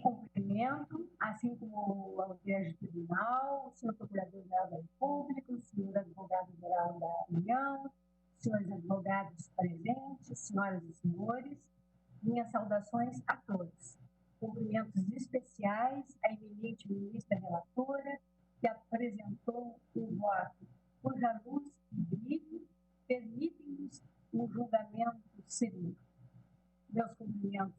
[SPEAKER 8] Cumprimento, assim como o audiência do tribunal, o senhor Procurador-Geral da República, o senhor Advogado-Geral da União, senhores advogados presentes, senhoras e senhores, minhas saudações a todos. Cumprimentos especiais à eminente ministra relatora, que apresentou o voto cuja luz e brilho permitem-nos um julgamento seguro. Meus cumprimentos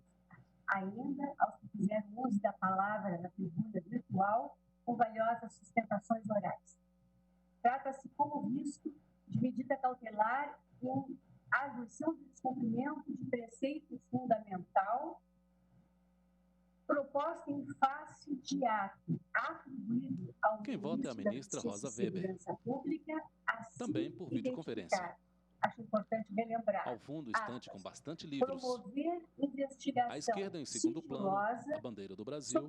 [SPEAKER 8] ainda aos que fizeram uso da palavra na tribuna virtual com valiosas sustentações orais. Trata-se, como visto, de medida cautelar em arguição de descumprimento de preceito fundamental proposta em face de ato atribuído ao
[SPEAKER 2] Quem vota é a ministra Rosa Weber,
[SPEAKER 8] Pública, assim
[SPEAKER 2] também por videoconferência.
[SPEAKER 8] Acho importante relembrar.
[SPEAKER 2] Ao fundo, estante com bastante livros.
[SPEAKER 8] Promover investigação
[SPEAKER 2] à esquerda, em segundo plano, a bandeira do Brasil,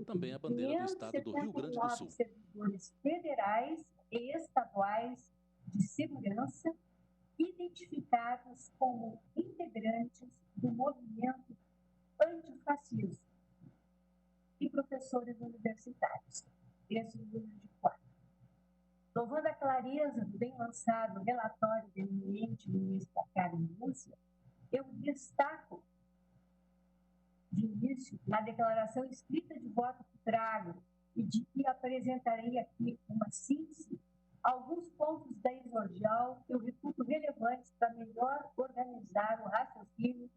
[SPEAKER 2] também a bandeira do estado do Rio Grande do Sul.
[SPEAKER 8] Servidores federais e estaduais de segurança identificados como integrantes do movimento antifascismo e professores universitários. Esse é o número de 4. Louvando a clareza do bem lançado relatório da eminente ministra Carmen Lúcia, eu destaco, de início, na declaração escrita de voto que trago e de que apresentarei aqui uma síntese, alguns pontos da exordial que eu reputo relevantes para melhor organizar o raciocínio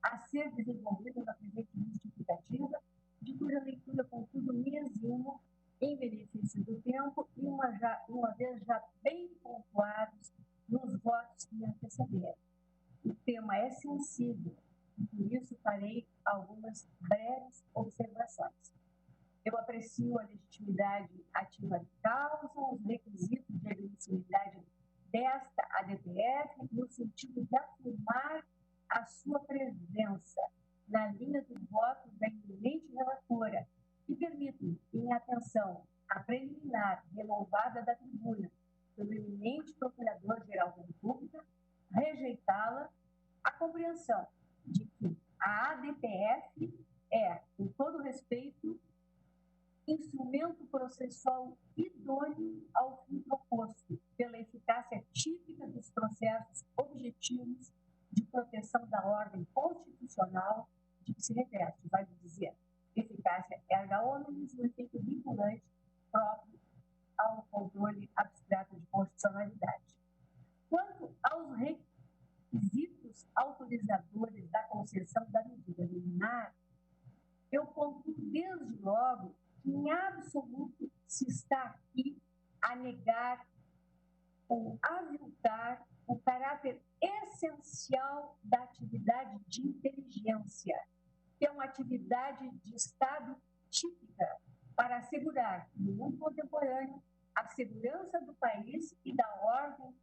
[SPEAKER 8] a ser desenvolvido na presente justificativa, de cuja leitura, contudo, me eximo em benefício do tempo e uma vez já bem pontuados nos votos que me antecederam. O tema é sensível e, por isso, farei algumas breves observações. Eu aprecio a legitimidade ativa de causa, os requisitos de admissibilidade desta ADPF, no sentido de afirmar a sua presença na linha do voto da eminente relatora, que permite, em atenção à preliminar renovada da tribuna pelo eminente Procurador-Geral da República, rejeitá-la, a compreensão de que a ADPF é, com todo respeito, instrumento processual idôneo ao fim proposto, pela eficácia típica dos processos objetivos de proteção da ordem constitucional de que se reveste, vai dizer, eficácia erga omnes, o efeito vinculante próprio ao controle abstrato de constitucionalidade. Quanto aos requisitos autorizadores da concessão da medida liminar, eu pontuo desde logo que, em absoluto, se está aqui a negar ou aviltar o caráter essencial da atividade de inteligência, que é uma atividade de Estado típica para assegurar, no mundo contemporâneo, a segurança do país e da ordem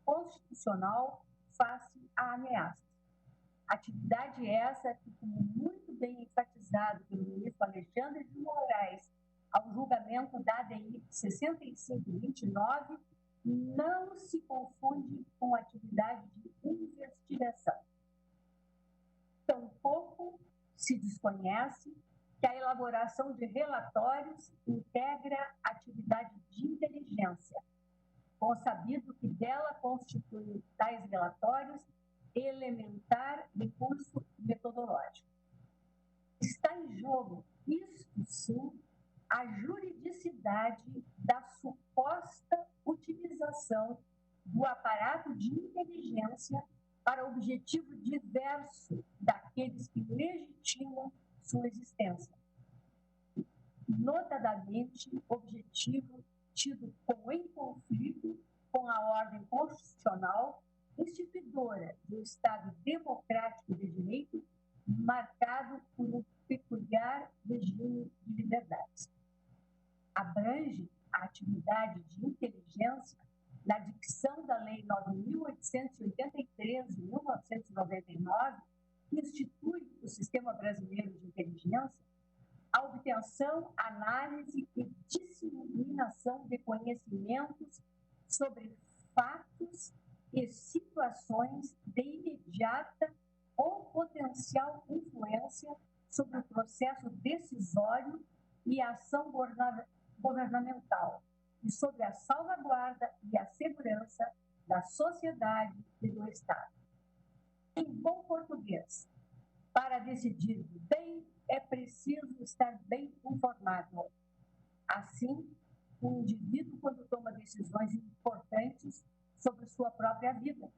[SPEAKER 8] constitucional face a ameaças. Atividade essa que, como muito bem enfatizado pelo ministro Alexandre de Moraes ao julgamento da ADI 6529 não se confunde com atividade de investigação. Tampouco se desconhece que a elaboração de relatórios integra atividade de inteligência, consabido que dela constituem tais relatórios elementar recurso metodológico. Está em jogo, isto sim, a juridicidade da suposta utilização do aparato de inteligência para objetivo diverso daqueles que legitimam sua existência. Notadamente, objetivo tido como em conflito com a ordem constitucional instituidora do Estado democrático de direito, marcado por um peculiar regime de liberdades. Abrange a atividade de inteligência na dicção da Lei 9.883, de 1999, que institui o Sistema Brasileiro de Inteligência, a obtenção, análise e disseminação de conhecimentos sobre fatos e situações de imediata ou potencial influência sobre o processo decisório e a ação governamental, e sobre a salvaguarda e a segurança da sociedade e do Estado. Em bom português, para decidir bem, é preciso estar bem informado. Assim, o indivíduo, quando toma decisões importantes sobre sua própria vida,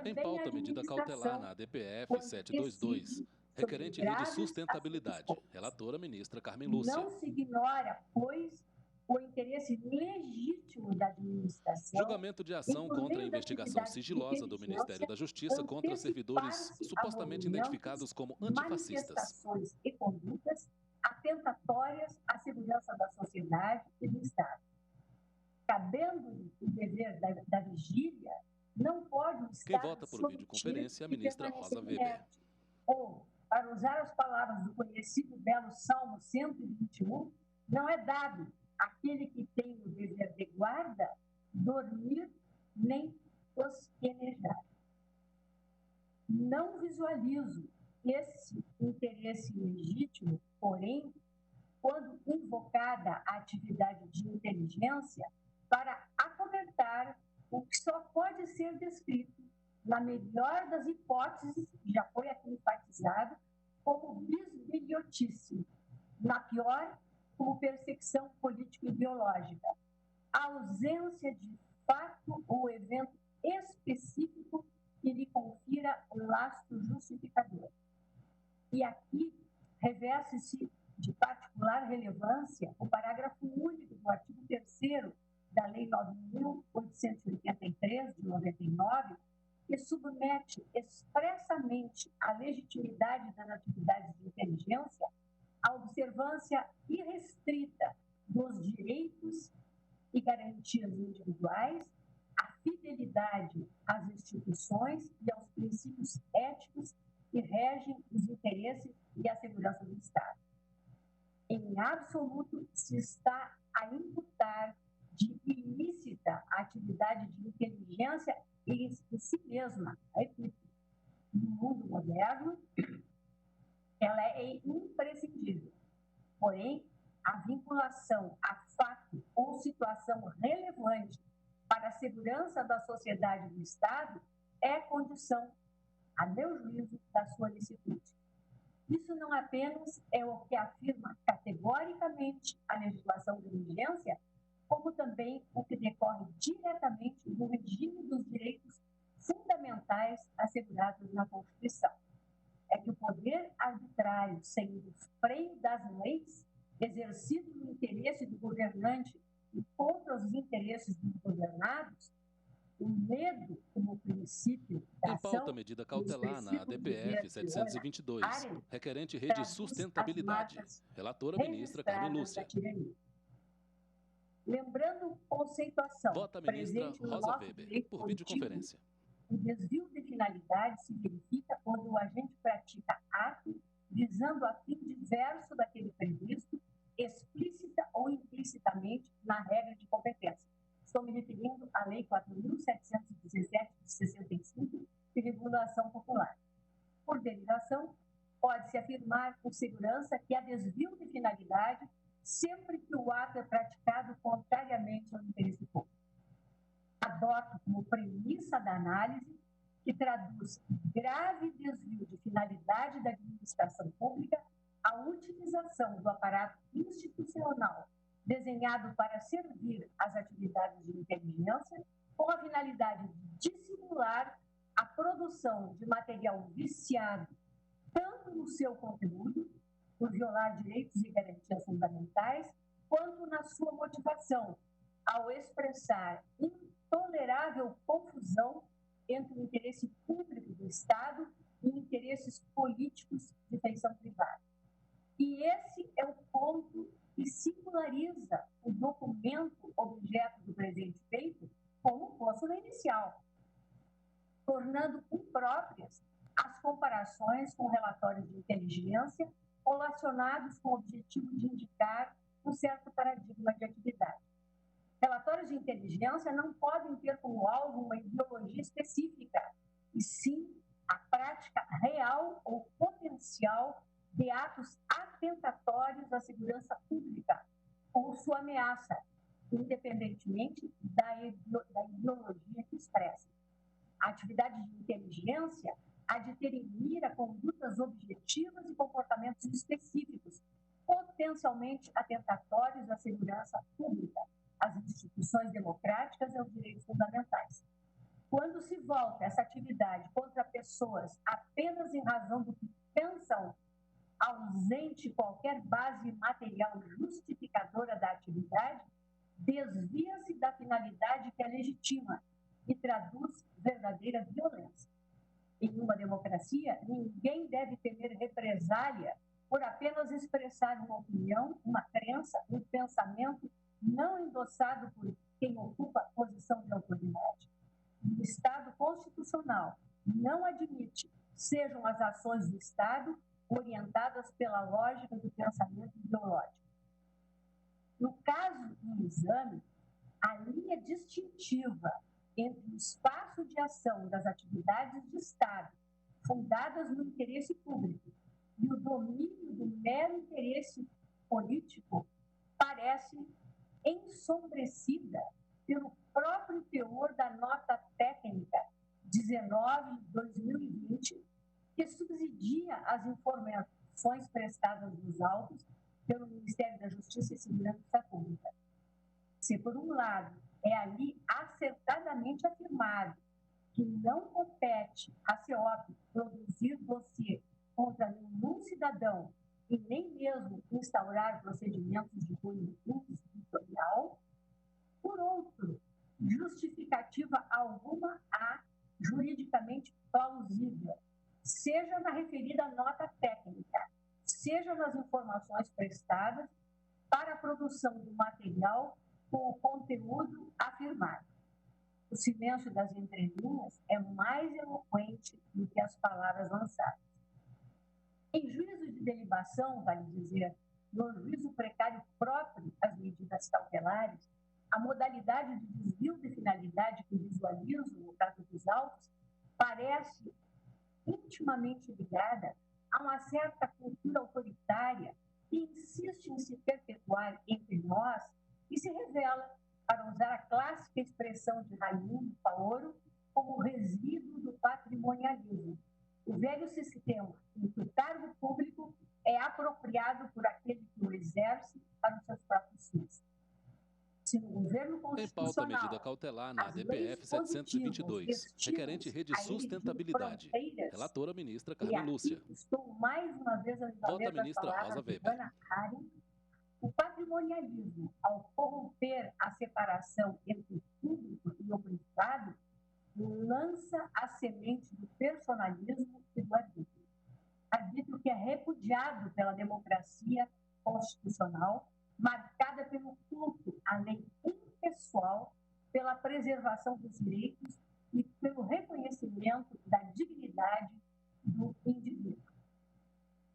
[SPEAKER 2] em pauta, medida cautelar na ADPF 722, requerente rede sustentabilidade. Relatora, ministra Carmen Lúcia.
[SPEAKER 8] Não se ignora, pois, o interesse legítimo da administração.
[SPEAKER 2] Julgamento de ação contra a investigação sigilosa do Ministério da Justiça contra servidores supostamente identificados como antifascistas.
[SPEAKER 8] Manifestações e condutas atentatórias à segurança da sociedade e do Estado. Cabendo-lhe o dever da vigília, não pode o Estado.
[SPEAKER 2] Quem vota por videoconferência é a ministra Rosa Weber.
[SPEAKER 8] Ou, para usar as palavras do conhecido belo Salmo 121, não é dado aquele que tem o dever de guarda dormir nem tosquenejar. Não visualizo esse interesse legítimo, porém, quando invocada a atividade de inteligência para acobertar o que só pode ser descrito, na melhor das hipóteses, já foi aqui enfatizado, como bisbilhotice, na pior, como perseguição político-ideológica. A ausência de fato ou evento específico que lhe confira o lastro justificador. E aqui reveste-se de particular relevância o parágrafo único do artigo 3º da Lei 9.883, de 99, que submete expressamente a legitimidade das atividades de inteligência à observância irrestrita dos direitos e garantias individuais, a fidelidade às instituições e aos princípios éticos que regem os interesses e a segurança do Estado. Em absoluto, se está a imputar de ilícita a atividade de inteligência em si mesma. Repito, no mundo moderno, ela é imprescindível. Porém, a vinculação a fato ou situação relevante para a segurança da sociedade e do Estado é condição, a meu juízo, da sua licitude. Isso não apenas é o que afirma categoricamente a legislação de urgência, como também o que decorre diretamente do regime dos direitos fundamentais assegurados na Constituição. É que o poder arbitrário, sem o freio das leis, exercido no interesse do governante e contra os interesses dos governados, o medo como princípio da ação...
[SPEAKER 2] Em pauta, medida cautelar na ADPF 722, requerente rede sustentabilidade. Relatora, ministra Carmen Lúcia.
[SPEAKER 8] Lembrando conceituação...
[SPEAKER 2] Vota a ministra Rosa Weber, por videoconferência.
[SPEAKER 8] O desvio de finalidade se verifica quando o agente pratica ato visando a fim diverso daquele previsto, explícita ou explicitamente na regra de competência. Estou me referindo à Lei 4.717 de 65, de regulação popular. Por derivação, pode-se afirmar com segurança que há desvio de finalidade sempre que o ato é praticado contrariamente ao interesse público. Adoto como premissa da análise que traduz grave desvio de finalidade da administração pública a utilização do aparato institucional desenhado para servir às atividades de inteligência com a finalidade de dissimular a produção de material viciado, tanto no seu conteúdo, por violar direitos e garantias fundamentais, quanto na sua motivação, ao expressar intolerável confusão entre o interesse público do Estado e interesses políticos de feição privada. E esse é o ponto que singulariza o documento objeto do presente feito como postula inicial, tornando impróprias as comparações com relatórios de inteligência relacionados com o objetivo de indicar um certo paradigma de atividade. Relatórios de inteligência não podem ter como alvo uma ideologia específica, e sim a prática real ou potencial de atos atentatórios à segurança pública ou sua ameaça, independentemente da ideologia que expressa. A atividade de inteligência há de ter em mira condutas objetivas e comportamentos específicos, potencialmente atentatórios à segurança pública, às instituições democráticas e aos direitos fundamentais. Quando se volta essa atividade contra pessoas apenas em razão do que pensam, ausente qualquer base material justificadora da atividade, desvia-se da finalidade que a legitima e traduz verdadeira violência. Em uma democracia, ninguém deve temer represália por apenas expressar uma opinião, uma crença, um pensamento não endossado por quem ocupa posição de autoridade. O Estado constitucional não admite sejam as ações do Estado orientadas pela lógica do pensamento ideológico. No caso do exame, a linha distintiva entre o espaço de ação das atividades de Estado fundadas no interesse público e o domínio do mero interesse político parece ensombrecida pelo próprio teor da nota técnica 19 de 2020, que subsidia as informações prestadas nos autos pelo Ministério da Justiça e Segurança Pública. Se, por um lado, é ali acertadamente afirmado que não compete à CEOP produzir dossiê contra nenhum cidadão e nem mesmo instaurar procedimentos de cunho inquisitorial, por outro, justificativa alguma há juridicamente plausível, seja na referida nota técnica, seja nas informações prestadas para a produção do material com o conteúdo afirmado. O silêncio das entrelinhas é mais eloquente do que as palavras lançadas. Em juízo de delibação, vale dizer, no juízo precário próprio às medidas cautelares, a modalidade de desvio de finalidade que visualizo no caso dos autos parece intimamente ligada a uma certa cultura autoritária que insiste em se perpetuar entre nós e se revela, para usar a clássica expressão de Raimundo Paoro, como resíduo do patrimonialismo. O velho sistema em que o cargo público é apropriado por aquele que o exerce para os seus próprios fins. Se no governo constitucional...
[SPEAKER 2] Em pauta, medida cautelar na DPF 722, requerente Rede Sustentabilidade. Relatora ministra Carmen Lúcia.
[SPEAKER 8] Estou mais uma vez a
[SPEAKER 2] Vota a ministra Rosa Weber.
[SPEAKER 8] O patrimonialismo, ao corromper a separação entre o público e o privado, lança a semente do personalismo e do arbítrio. Arbítrio que é repudiado pela democracia constitucional, marcada pelo culto à lei impessoal, pela preservação dos direitos e pelo reconhecimento da dignidade do indivíduo.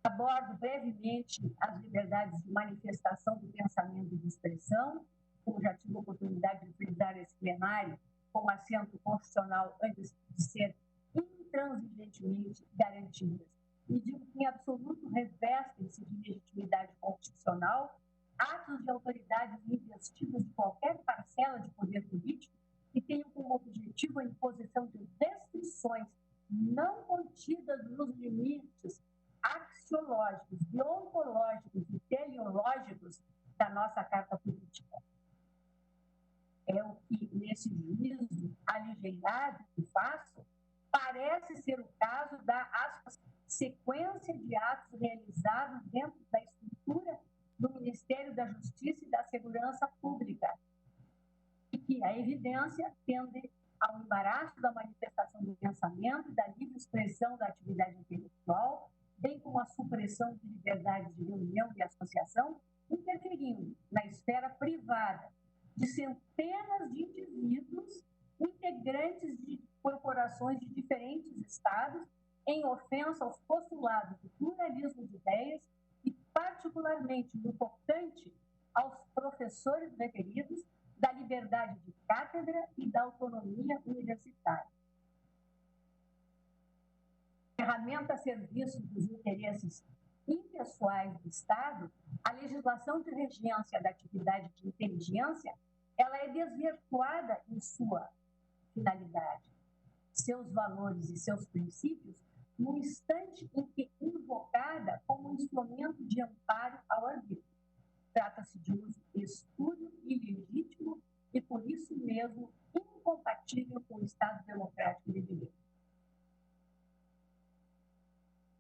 [SPEAKER 8] A abordo brevemente as liberdades de manifestação do pensamento e de expressão, como já tive a oportunidade de frisar nesse plenário, com assento constitucional antes de ser intransigentemente garantidas. E digo que, em absoluto, revestem-se de legitimidade constitucional atos de autoridades investidas de qualquer parcela de poder político que tenham como objetivo a imposição de restrições não contidas nos limites axiológicos, deontológicos e teleológicos da nossa Carta Política. É o que, nesse juízo aligeirado que faço, parece ser o caso da, aspas, sequência de atos realizados dentro da estrutura do Ministério da Justiça e da Segurança Pública, e que a evidência tende ao embaraço da manifestação do pensamento e da livre expressão da atividade intelectual, bem como a supressão de liberdades de reunião e associação, interferindo na esfera privada de centenas de indivíduos integrantes de corporações de diferentes estados, em ofensa aos postulados do pluralismo de ideias e, particularmente, no tocante aos professores referidos, da liberdade de cátedra e da autonomia universitária. Ferramenta a serviço dos interesses impessoais do Estado, a legislação de regência da atividade de inteligência, ela é desvirtuada em sua finalidade, seus valores e seus princípios, no instante em que invocada como instrumento de amparo ao arbítrio. Trata-se de uso espúrio e ilegítimo e, por isso mesmo, incompatível com o Estado democrático de direito.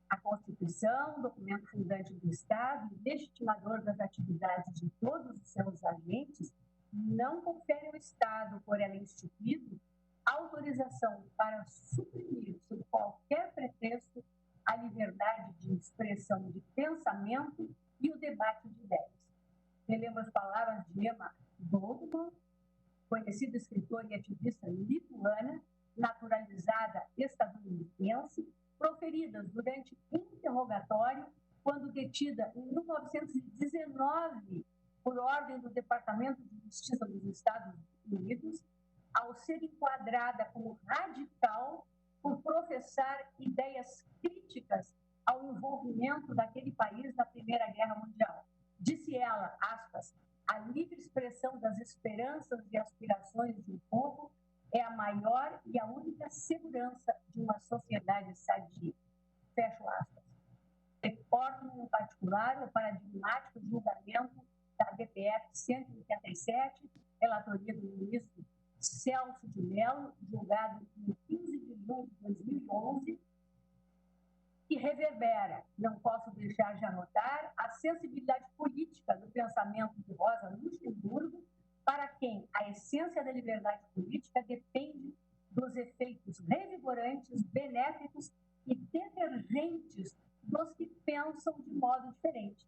[SPEAKER 8] A Constituição, documento fundante do Estado e legitimador das atividades de todos os seus agentes, não confere ao Estado, por ela instituído, autorização para suprimir, sob qualquer pretexto, a liberdade de expressão de pensamento e o debate de ideias. Me lembro as palavras de Emma Goldman, conhecida escritora e ativista lituana, naturalizada estadunidense, proferidas durante interrogatório, quando detida em 1919 por ordem do Departamento de Justiça dos Estados Unidos, ao ser enquadrada como radical por professar ideias críticas ao envolvimento daquele país na Primeira Guerra Mundial. Disse ela, aspas, a livre expressão das esperanças e aspirações de um povo é a maior e a única segurança de uma sociedade sadia. Fecho aspas. Reporto, em particular, o paradigmático julgamento da DPF 187, relatoria do ministro Celso de Mello, julgado em 15 de junho de 2011, que reverbera, não posso deixar de anotar, a sensibilidade política do pensamento de Rosa Luxemburgo, para quem a essência da liberdade política depende dos efeitos revigorantes, benéficos e detergentes dos que pensam de modo diferente.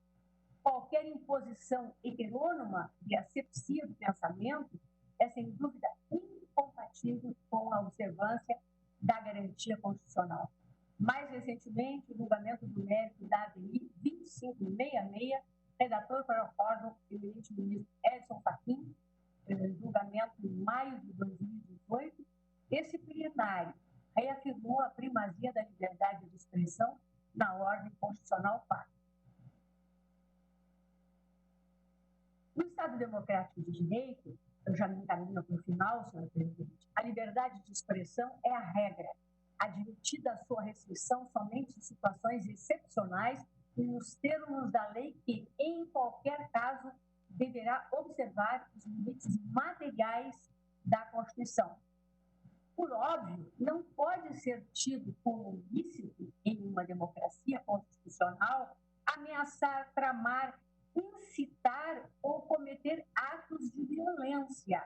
[SPEAKER 8] Qualquer imposição heterônoma de asepsia do pensamento é, sem dúvida, incompatível com a observância da garantia constitucional. Mais recentemente, o julgamento do mérito da ADI 2566, redator para o órgão do eminente ministro Edson Fachin, julgamento em maio de 2018, esse plenário reafirmou a primazia da liberdade de expressão na ordem constitucional pacta. No Estado Democrático de Direito, eu já me encaminho para o final, senhor presidente, a liberdade de expressão é a regra, admitida a sua restrição somente em situações excepcionais e nos termos da lei que, em qualquer caso, deverá observar os limites materiais da Constituição. Por óbvio, não pode ser tido como lícito em uma democracia constitucional ameaçar, tramar, incitar ou cometer atos de violência.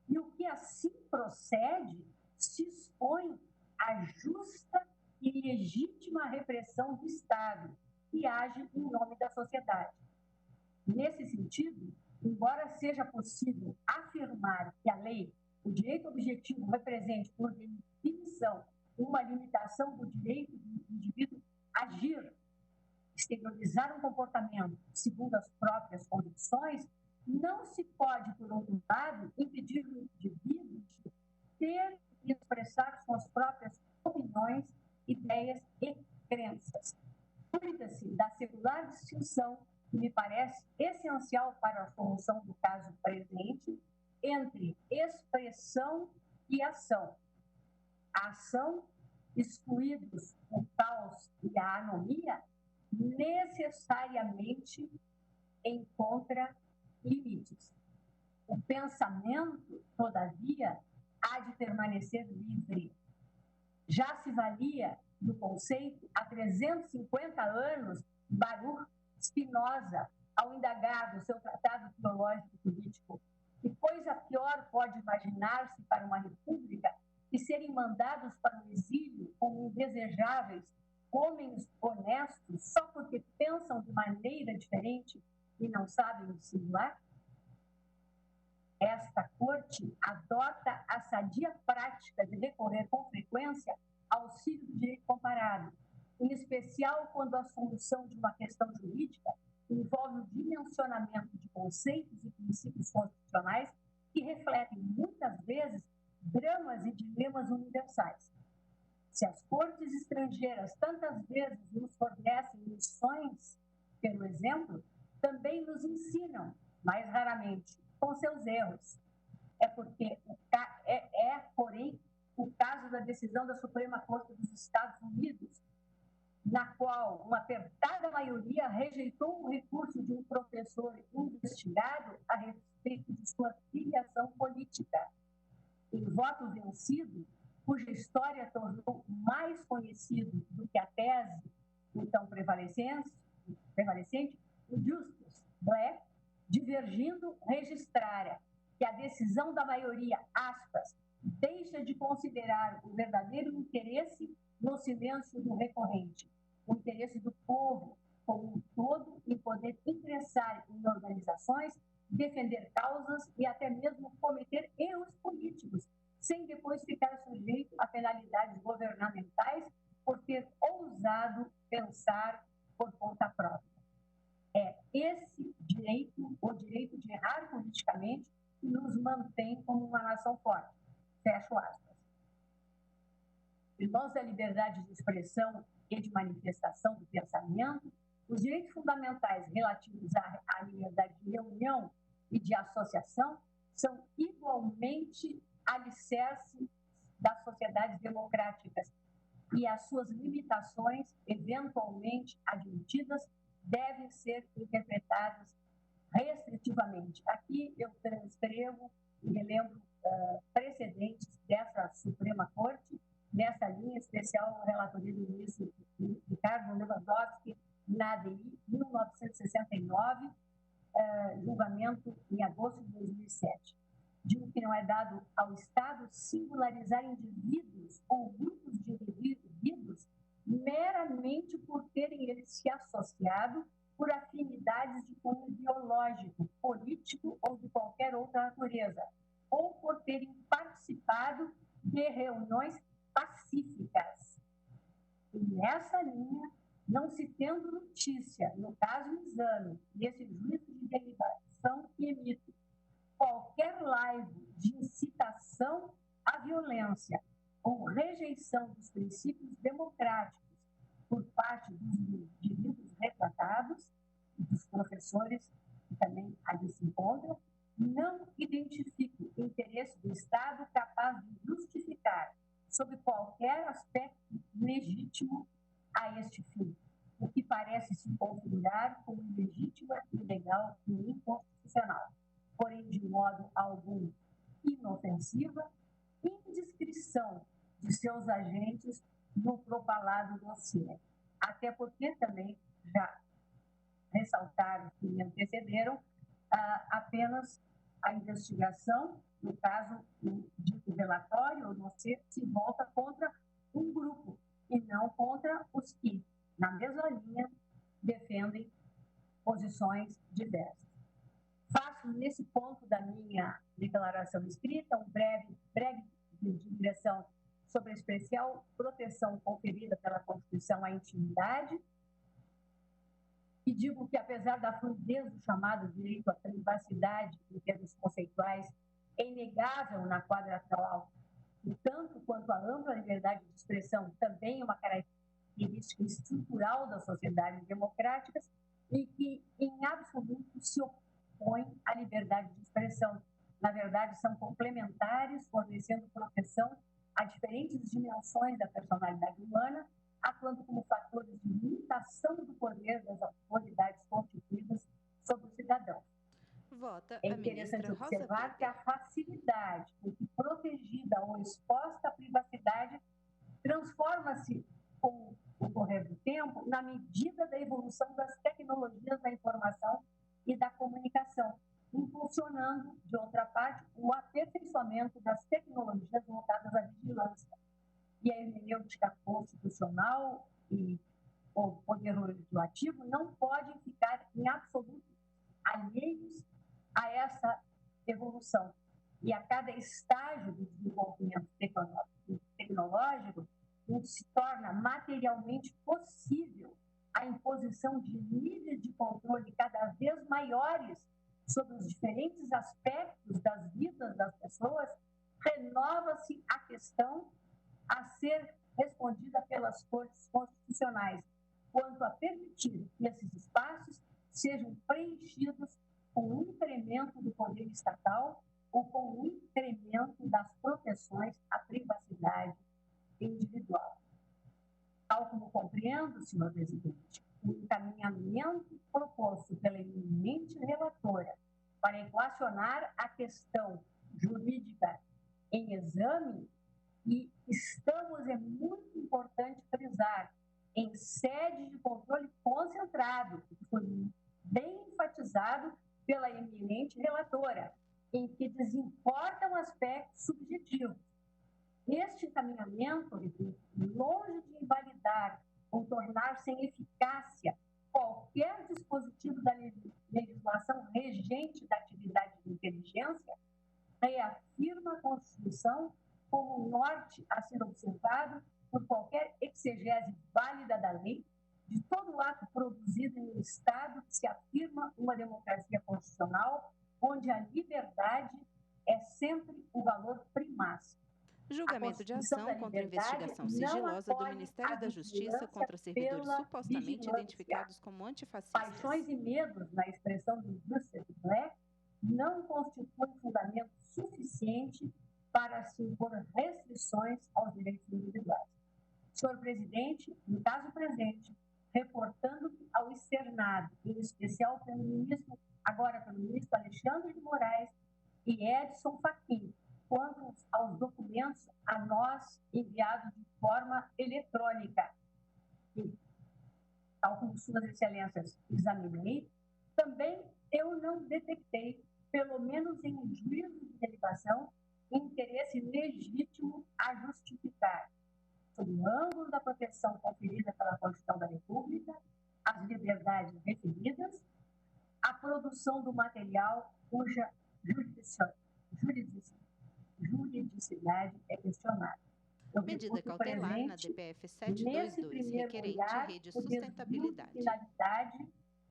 [SPEAKER 8] E o que assim procede se expõe à justa e legítima repressão do Estado, que age em nome da sociedade. Nesse sentido, embora seja possível afirmar que a lei, o direito objetivo, represente, por definição, uma limitação do direito do indivíduo agir exteriorizar um comportamento segundo as próprias convicções, não se pode, por outro lado, impedir o indivíduo de ter e expressar suas próprias opiniões, ideias e crenças. Cuida-se da secular distinção, que me parece essencial para a solução do caso presente, entre expressão e ação. A ação, excluídos o caos e a anomia, necessariamente encontra limites. O pensamento, todavia, há de permanecer livre. Já se valia do conceito há 350 anos Baruch Spinoza, ao indagar no seu tratado teológico político que coisa pior pode imaginar-se para uma república que serem mandados para o exílio como indesejáveis homens honestos só porque pensam de maneira diferente e não sabem dissimular? Esta corte adota a sadia prática de recorrer com frequência ao auxílio do direito comparado, em especial quando a solução de uma questão jurídica envolve o dimensionamento de conceitos e princípios constitucionais que refletem, muitas vezes, dramas e dilemas universais. Se as cortes estrangeiras tantas vezes nos fornecem lições, pelo exemplo, também nos ensinam, mais raramente, com seus erros. Porém, o caso da decisão da Suprema Corte dos Estados Unidos, na qual uma apertada maioria rejeitou o recurso de um professor investigado a respeito de sua filiação política. Em voto vencido, cuja história tornou mais conhecido do que a tese então prevalecente, o Justice Black, divergindo, registrara que a decisão da maioria, aspas, deixa de considerar o verdadeiro interesse no silêncio do recorrente, o interesse do povo como um todo em poder ingressar em organizações, defender causas e até mesmo cometer erros políticos, sem depois ficar sujeito a penalidades governamentais por ter ousado pensar por conta própria. É esse direito, o direito de errar politicamente, que nos mantém como uma nação forte. Fecho aspas. Irmãos da liberdade de expressão e de manifestação do pensamento, os direitos fundamentais relativos à liberdade de reunião e de associação são igualmente alicerces das sociedades democráticas e as suas limitações, eventualmente admitidas, devem ser interpretadas restritivamente. Aqui eu transcrevo e relembro precedentes dessa Suprema Corte, nessa linha especial, a relatoria do ministro Ricardo Lewandowski, na ADI 1969, julgamento em agosto de 2007. Digo que não é dado ao Estado singularizar indivíduos ou grupos de indivíduos meramente por terem eles se associado por afinidades de cunho biológico, político ou de qualquer outra natureza, ou por terem participado de reuniões pacíficas. E nessa linha, não se tendo notícia, no caso do exame, desse juízo de deliberação que emite qualquer laivo de incitação à violência ou rejeição dos princípios democráticos por parte dos indivíduos retratados e dos professores que também ali se encontram, não identifico o interesse do Estado capaz de justificar, sob qualquer aspecto legítimo, a este fim, o que parece se configurar como ilegítima, ilegal e inconstitucional, porém de modo algum inofensiva, indiscrição de seus agentes no propalado dossiê. Até porque também já ressaltaram que me antecederam apenas a investigação, no caso do dito relatório ou dossiê, se volta contra um grupo e não contra os que, na mesma linha, defendem posições diversas. Faço, nesse ponto da minha declaração escrita, um breve digressão sobre a especial proteção conferida pela Constituição à intimidade, e digo que, apesar da fluidez do chamado direito à privacidade em termos conceituais, é inegável na quadra atual, e tanto quanto a ampla liberdade de expressão também é uma característica estrutural das sociedades democráticas e que, em absoluto, se opõe à liberdade de expressão. Na verdade, são complementares, fornecendo proteção a diferentes dimensões da personalidade humana, atuando como fatores de limitação do poder das autoridades constituídas sobre o cidadão. É interessante observar que a facilidade com que protegida ou exposta à privacidade transforma-se, com o correr do tempo, na medida da evolução das tecnologias da informação e da comunicação, impulsionando, de outra parte, o aperfeiçoamento das tecnologias voltadas à vigilância. E a hermenêutica constitucional e o poder legislativo não podem ficar em absoluto alheios a essa evolução. E a cada estágio do desenvolvimento tecnológico, se torna materialmente possível a imposição de níveis de controle cada vez maiores sobre os diferentes aspectos das vidas das pessoas, renova-se a questão a ser respondida pelas cortes constitucionais, quanto a permitir que esses espaços sejam preenchidos com o incremento do poder estatal ou com o incremento das proteções à privacidade individual. Tal como compreendo, senhor presidente, o encaminhamento proposto pela eminente relatora para equacionar a questão jurídica em exame, e estamos, é muito importante frisar, em sede de controle concentrado, que foi bem enfatizado pela eminente relatora, em que desimportam aspectos subjetivos. Este encaminhamento, longe de invalidar ou tornar sem eficácia qualquer dispositivo da legislação regente da atividade de inteligência, reafirma a Constituição como um norte a ser observado por qualquer exegese válida da lei, de todo ato produzido em um Estado que se afirma uma democracia constitucional, onde a liberdade é sempre o valor primácio.
[SPEAKER 9] Julgamento de ação contra a investigação sigilosa do Ministério da Justiça contra servidores supostamente identificados como antifascistas.
[SPEAKER 8] Paixões e medos, na expressão do Justus Black, não constituem fundamento suficiente para se impor restrições aos direitos individuais. Senhor presidente, no caso presente, reportando ao externado, em especial pelo ministro Alexandre de Moraes e Edson Fachin, quanto aos documentos a nós enviados de forma eletrônica. E, tal como suas excelências examinei, também eu não detectei, pelo menos em juízo de derivação, interesse legítimo a justificar, sob o ângulo da proteção conferida pela Constituição da República, as liberdades referidas, a produção do material cuja juridicidade é questionada.
[SPEAKER 9] Medida cautelar na DPF 722, requerente rede de sustentabilidade.
[SPEAKER 8] Finalidade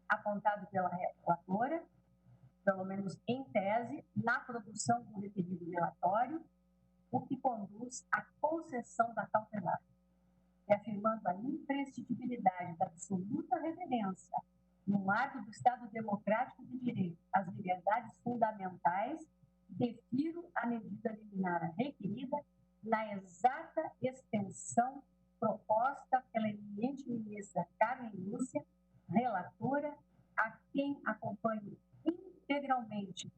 [SPEAKER 8] apontado pela relatora, pelo menos em tese, na produção do referido relatório, o que conduz à concessão da cautelar, reafirmando a imprescindibilidade da absoluta reverência, no marco do Estado Democrático de Direito, às liberdades fundamentais, defiro a medida liminar requerida na exata extensão proposta pela eminente ministra Carmen Lúcia, relatora, a quem acompanho integralmente,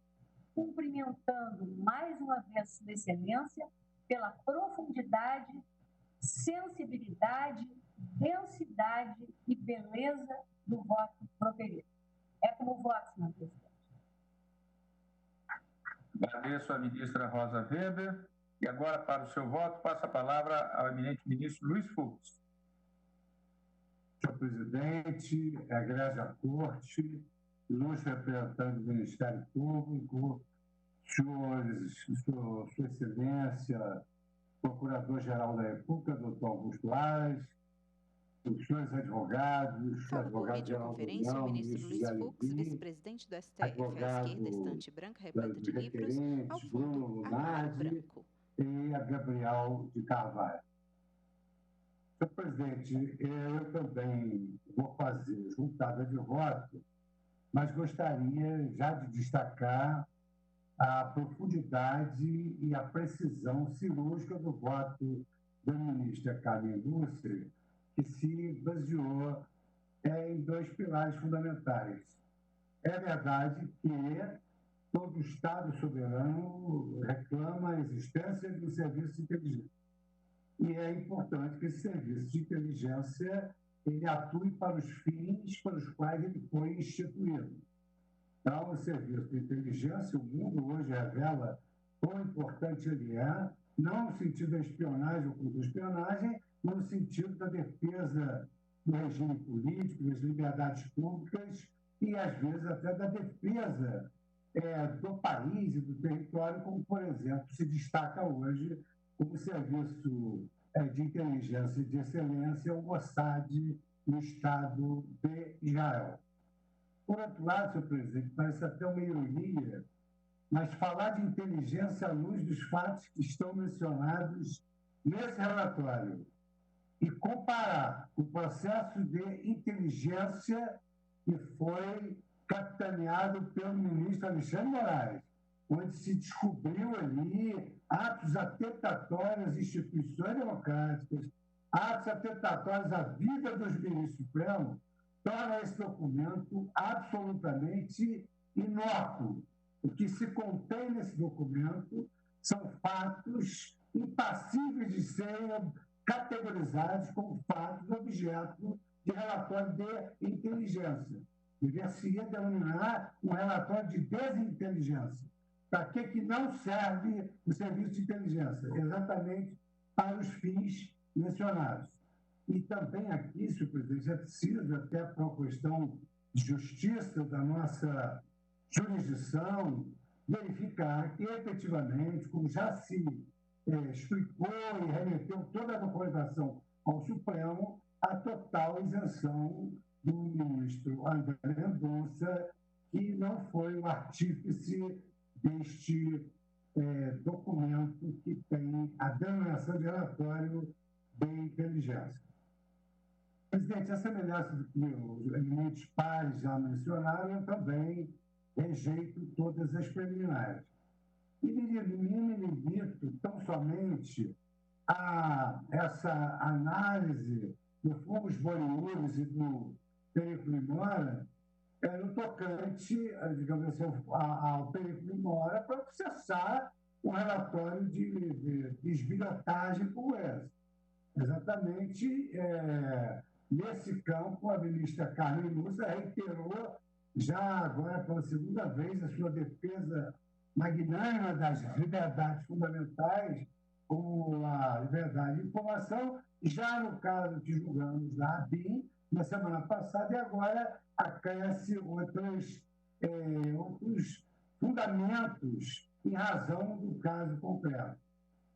[SPEAKER 8] cumprimentando mais uma vez Sua Excelência pela profundidade, sensibilidade, densidade e beleza do voto proferido. É como voto, senhor presidente.
[SPEAKER 1] Agradeço à ministra Rosa Weber. E agora, para o seu voto, passo a palavra ao eminente ministro Luiz Fux.
[SPEAKER 10] Senhor presidente, egrégia corte, ilustre representante do Ministério Público, Sua Excelência, Procurador-Geral da República, doutor Augusto Aras, senhores advogados,
[SPEAKER 9] Fala por
[SPEAKER 10] advogado-geral da
[SPEAKER 9] videoconferência
[SPEAKER 10] União,
[SPEAKER 9] o ministro
[SPEAKER 10] ministro
[SPEAKER 9] Luiz
[SPEAKER 10] Zé
[SPEAKER 9] Fux,
[SPEAKER 10] Levi,
[SPEAKER 9] vice-presidente do STF, à
[SPEAKER 10] advogado
[SPEAKER 9] esquerda, estante branca repleta
[SPEAKER 10] dos
[SPEAKER 9] de livros, ao
[SPEAKER 10] requerentes, Bruno
[SPEAKER 9] fundo, armário
[SPEAKER 10] Lunardi
[SPEAKER 9] branco.
[SPEAKER 10] e a Gabriel de Carvalho. Senhor presidente, eu também vou fazer juntada de voto, mas gostaria já de destacar a profundidade e a precisão cirúrgica do voto da ministra Carmen Lúcia, que se baseou em dois pilares fundamentais. É verdade que todo Estado soberano reclama a existência de um serviço de inteligência. E é importante que esse serviço de inteligência ele atue para os fins para os quais ele foi instituído. Então, o serviço de inteligência, o mundo hoje revela quão importante ele é, não no sentido da espionagem ou contra-espionagem, mas no sentido da defesa do regime político, das liberdades públicas e, às vezes, até da defesa do país e do território, como, por exemplo, se destaca hoje como serviço de inteligência de excelência, o Mossad, no Estado de Israel. Por outro lado, senhor presidente, parece até uma ironia, mas falar de inteligência à luz dos fatos que estão mencionados nesse relatório e comparar o processo de inteligência que foi capitaneado pelo ministro Alexandre de Moraes, onde se descobriu ali atos atentatórios às instituições democráticas, atos atentatórios à vida dos ministros supremos, torna esse documento absolutamente inócuo. O que se contém nesse documento são fatos impassíveis de serem categorizados como fatos objeto de relatório de inteligência. Deveria denominar um relatório de desinteligência. Para que não serve o serviço de inteligência? Exatamente para os fins mencionados. E também aqui, senhor presidente, é preciso, até para uma questão de justiça da nossa jurisdição, verificar que, efetivamente, como já se explicou e remeteu toda a documentação ao Supremo, a total isenção do ministro André Mendonça, que não foi o artífice deste documento que tem a denominação de relatório de inteligência. Presidente, a semelhança do que os eminentes pares já mencionaram, eu também rejeito todas as preliminares. E me limito tão somente a essa análise do Fungos Boreolis e do Periclo Mora, no tocante, digamos assim, ao Periclo Mora, para processar um relatório de esbilhotagem como esse. Exatamente nesse campo, a ministra Carmen Lúcia reiterou, já agora pela segunda vez, a sua defesa magnânima das liberdades fundamentais, como a liberdade de informação, já no caso que julgamos da ABIN, na semana passada, e agora acresce outros fundamentos em razão do caso concreto.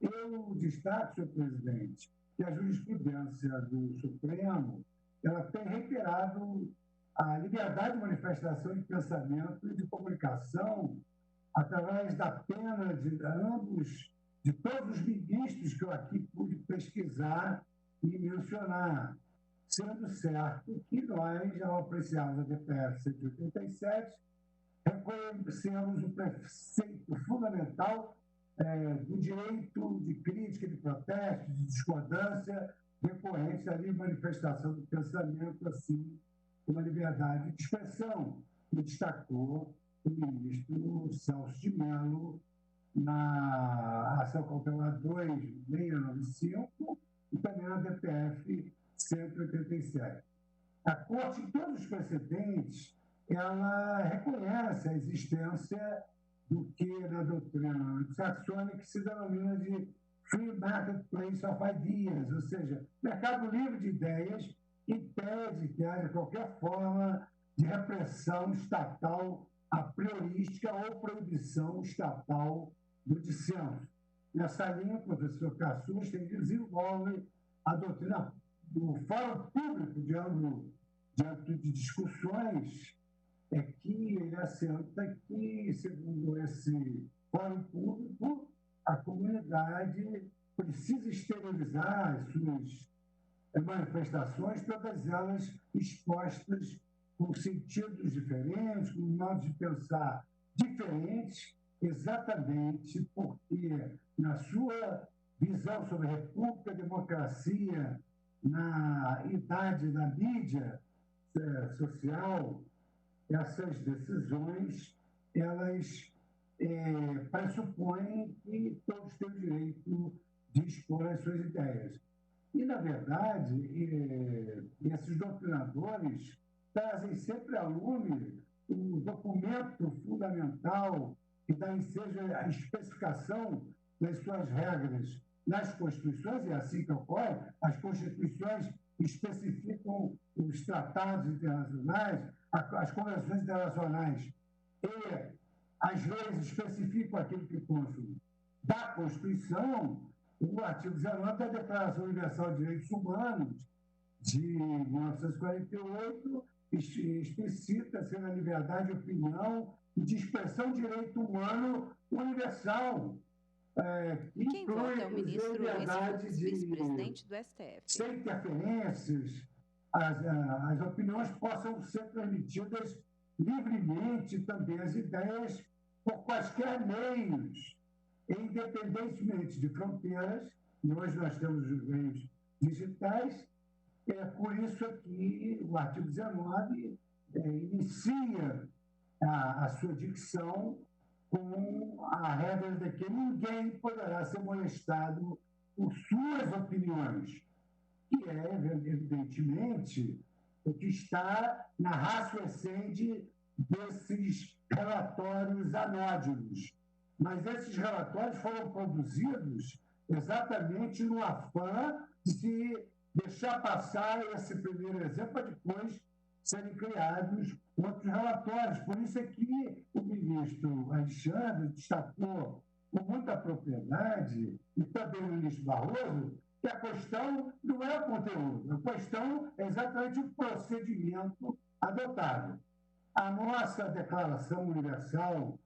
[SPEAKER 10] Eu destaco, senhor presidente, que a jurisprudência do Supremo ela tem reiterado a liberdade de manifestação de pensamento e de comunicação através da pena de todos os ministros que eu aqui pude pesquisar e mencionar, sendo certo que nós, ao apreciarmos a DPF 187, reconhecemos o preceito fundamental do direito de crítica, de protesto, de discordância, decorrente da livre manifestação do pensamento, assim como a liberdade de expressão, que destacou o ministro Celso de Mello na ação cautelar 2695 e também na DPF 187. A Corte, em todos os precedentes, ela reconhece a existência do que na doutrina anglo-saxônica se denomina de Free Marketplace of Ideas, ou seja, mercado livre de ideias, que impede que haja qualquer forma de repressão estatal a priorística ou proibição estatal do dissenso. Nessa linha, o professor Cassus desenvolve a doutrina do Fórum Público diante de discussões é que ele assenta que, segundo esse Fórum Público, a comunidade precisa exteriorizar as suas manifestações, todas elas expostas com sentidos diferentes, com modos de pensar diferentes, exatamente porque, na sua visão sobre a república, a democracia, na idade da mídia social, essas decisões, elas pressupõem que todos têm o direito de expor as suas ideias. E, na verdade, esses doutrinadores trazem sempre à lume o documento fundamental que dá ensejo à especificação das suas regras nas Constituições, e assim que ocorre, as Constituições especificam os tratados internacionais, as convenções internacionais e as leis especificam aquilo que consta da Constituição. O artigo 19 da Declaração Universal de Direitos Humanos de 1948 explicita-se na liberdade de opinião e de expressão de direito humano universal.
[SPEAKER 9] Quem vota é o ministro ex-vice-presidente do STF.
[SPEAKER 10] Sem interferências, as opiniões possam ser transmitidas livremente, também as ideias, por quaisquer meios, independentemente de fronteiras, e hoje nós temos os meios digitais. Por isso aqui o artigo 19 inicia a sua dicção com a regra de que ninguém poderá ser molestado por suas opiniões, que é, evidentemente, o que está na ratio essendi desses relatórios anódinos. Mas esses relatórios foram produzidos exatamente no afã de se deixar passar esse primeiro exemplo para depois serem criados outros relatórios. Por isso é que o ministro Alexandre destacou com muita propriedade, e também o ministro Barroso, que a questão não é o conteúdo, a questão é exatamente o procedimento adotado. A nossa Declaração Universal,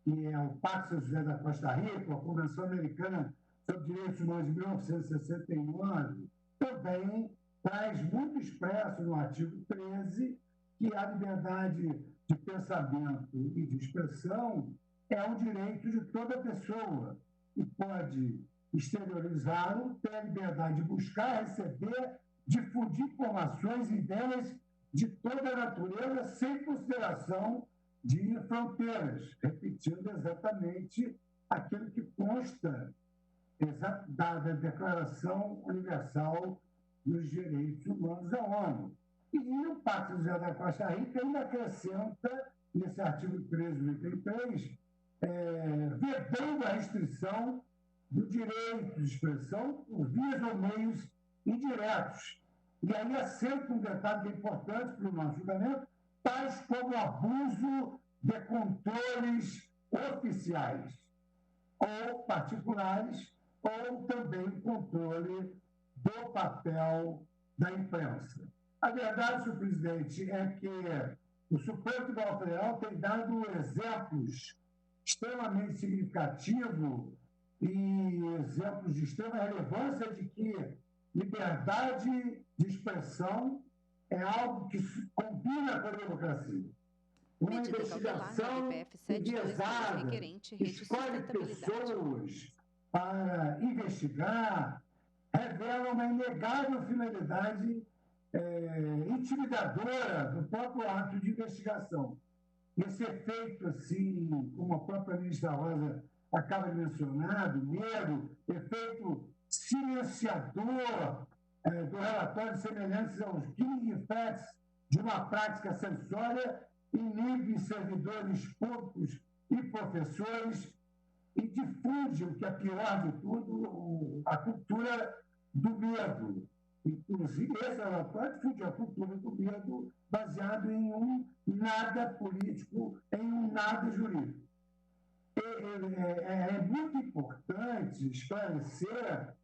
[SPEAKER 10] que é o Pacto São José da Costa Rica, a Convenção Americana sobre Direitos Humanos de 1969, também traz muito expresso no artigo 13 que a liberdade de pensamento e de expressão é um direito de toda pessoa e pode exteriorizá-lo, ter a liberdade de buscar, receber, difundir informações e ideias de toda a natureza, sem consideração de fronteiras, repetindo exatamente aquilo que consta da Declaração Universal dos Direitos Humanos da ONU. E o Pacto São José da Costa Rica ainda acrescenta, nesse artigo 1383, vedando a restrição do direito de expressão por vias ou meios indiretos. E aí assenta um detalhe que é importante para o nosso julgamento, tais como abuso de controles oficiais ou particulares, ou também controle do papel da imprensa. A verdade, senhor presidente, é que o Supremo Tribunal Federal tem dado exemplos extremamente significativos e exemplos de extrema relevância de que liberdade de expressão é algo que combina com a democracia. Uma investigação enviesada escolhe pessoas para investigar, revela uma inegável finalidade intimidadora do próprio ato de investigação. Esse efeito, assim, como a própria ministra Rosa acaba de mencionar, do medo, efeito silenciador do relatório semelhantes aos killing effects de uma prática sensória, inibe servidores públicos e professores e difunde, o que é pior de tudo, a cultura do medo. Inclusive, esse relatório difunde a cultura do medo baseado em um nada político, em um nada jurídico. É muito importante esclarecer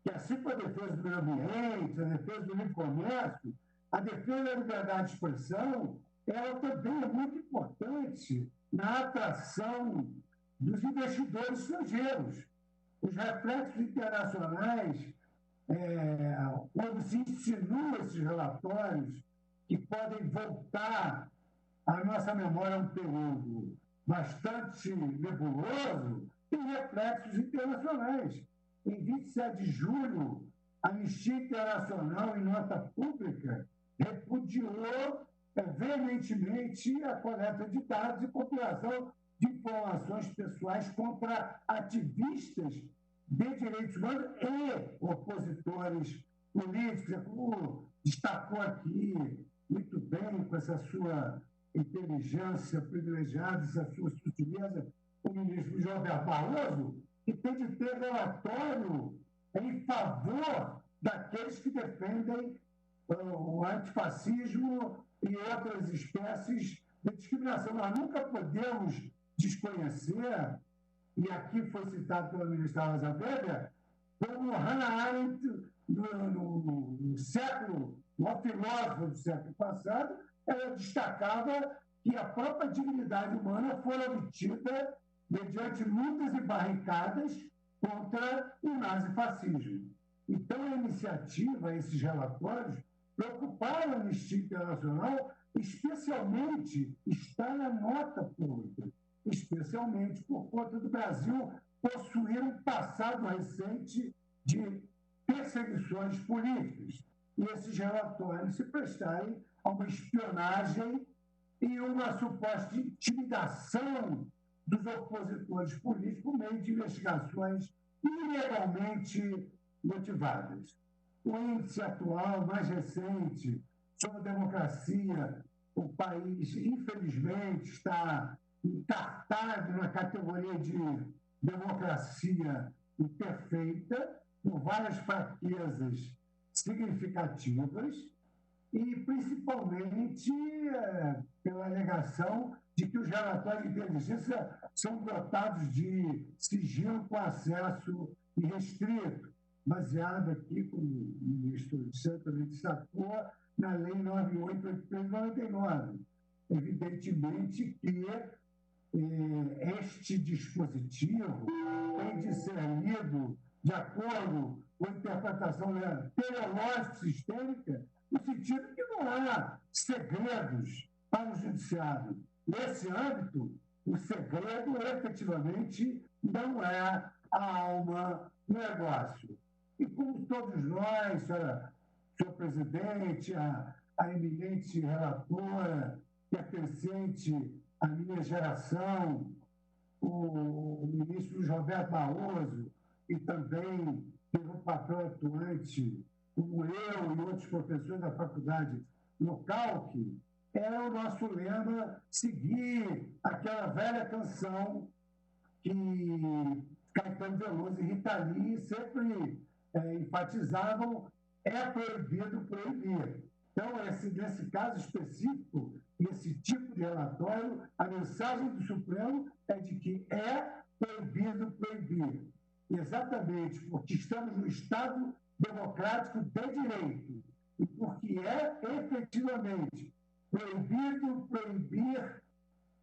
[SPEAKER 10] que, assim como a defesa do meio ambiente, a defesa do livre comércio, a defesa da liberdade de expressão, ela também é muito importante na atração dos investidores estrangeiros. Os reflexos internacionais, quando se insinuam esses relatórios que podem voltar à nossa memória um período bastante nebuloso, tem reflexos internacionais. Em 27 de julho, a Anistia Internacional, em nota pública, repudiou veementemente a coleta de dados e compilação de informações pessoais contra ativistas de direitos humanos e opositores políticos, como destacou aqui muito bem, com essa sua inteligência privilegiada, essa sua sutileza, o ministro Gilberto Barroso, que tem de ter relatório em favor daqueles que defendem o antifascismo e outras espécies de discriminação. Nós nunca podemos desconhecer, e aqui foi citado pela ministra Rosa Weber, como Hannah Arendt, no filósofo do século passado, ela destacava que a própria dignidade humana foi obtida mediante lutas e barricadas contra o nazifascismo. Então, a iniciativa, esses relatórios, preocuparam a Anistia Internacional, especialmente, está na nota pública, especialmente por conta do Brasil possuir um passado recente de perseguições políticas. E esses relatórios se prestarem a uma espionagem e uma suposta intimidação dos opositores políticos por meio de investigações ilegalmente motivadas. O índice atual, mais recente, sobre a democracia, o país, infelizmente, está encartado na categoria de democracia imperfeita, por várias fraquezas significativas, e principalmente pela alegação de que os relatórios de inteligência são dotados de sigilo com acesso irrestrito, baseado aqui, como o ministro certamente destacou, na Lei 9883/99. Evidentemente que este dispositivo tem de ser lido de acordo com a interpretação teleológica sistêmica, no sentido que não há segredos para o judiciário. Nesse âmbito, o segredo efetivamente não é a alma do negócio. E como todos nós, senhor presidente, a eminente relatora, pertencente à minha geração, o ministro Roberto Barroso, e também teve um papel atuante, como eu e outros professores da faculdade no CALC, era o nosso lema seguir aquela velha canção que Caetano Veloso e Rita Lee sempre enfatizavam: é proibido proibir. Então, nesse caso específico, esse tipo de relatório, a mensagem do Supremo é de que é proibido proibir. Exatamente porque estamos no Estado democrático de direito e porque é efetivamente proibido proibir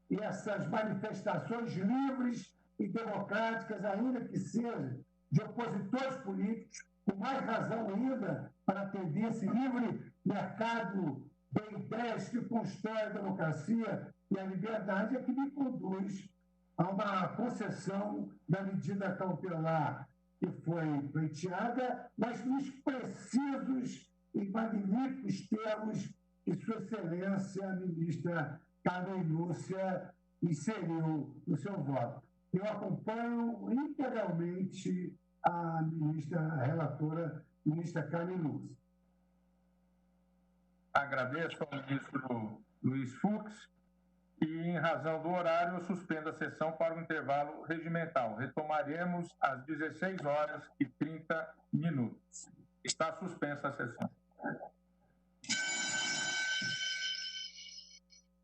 [SPEAKER 10] essas manifestações livres e democráticas, ainda que sejam de opositores políticos, com mais razão ainda para atender esse livre mercado de ideias que constrói a democracia e a liberdade, é que me conduz a uma concessão da medida cautelar que foi pleiteada, mas nos precisos e magníficos termos que Sua Excelência, a ministra Carmen Lúcia, inseriu no seu voto. Eu acompanho integralmente a relatora, ministra Carmen Lúcia.
[SPEAKER 1] Agradeço ao ministro Luiz Fux e, em razão do horário, eu suspendo a sessão para o intervalo regimental. Retomaremos às 16h30. Está suspensa a sessão.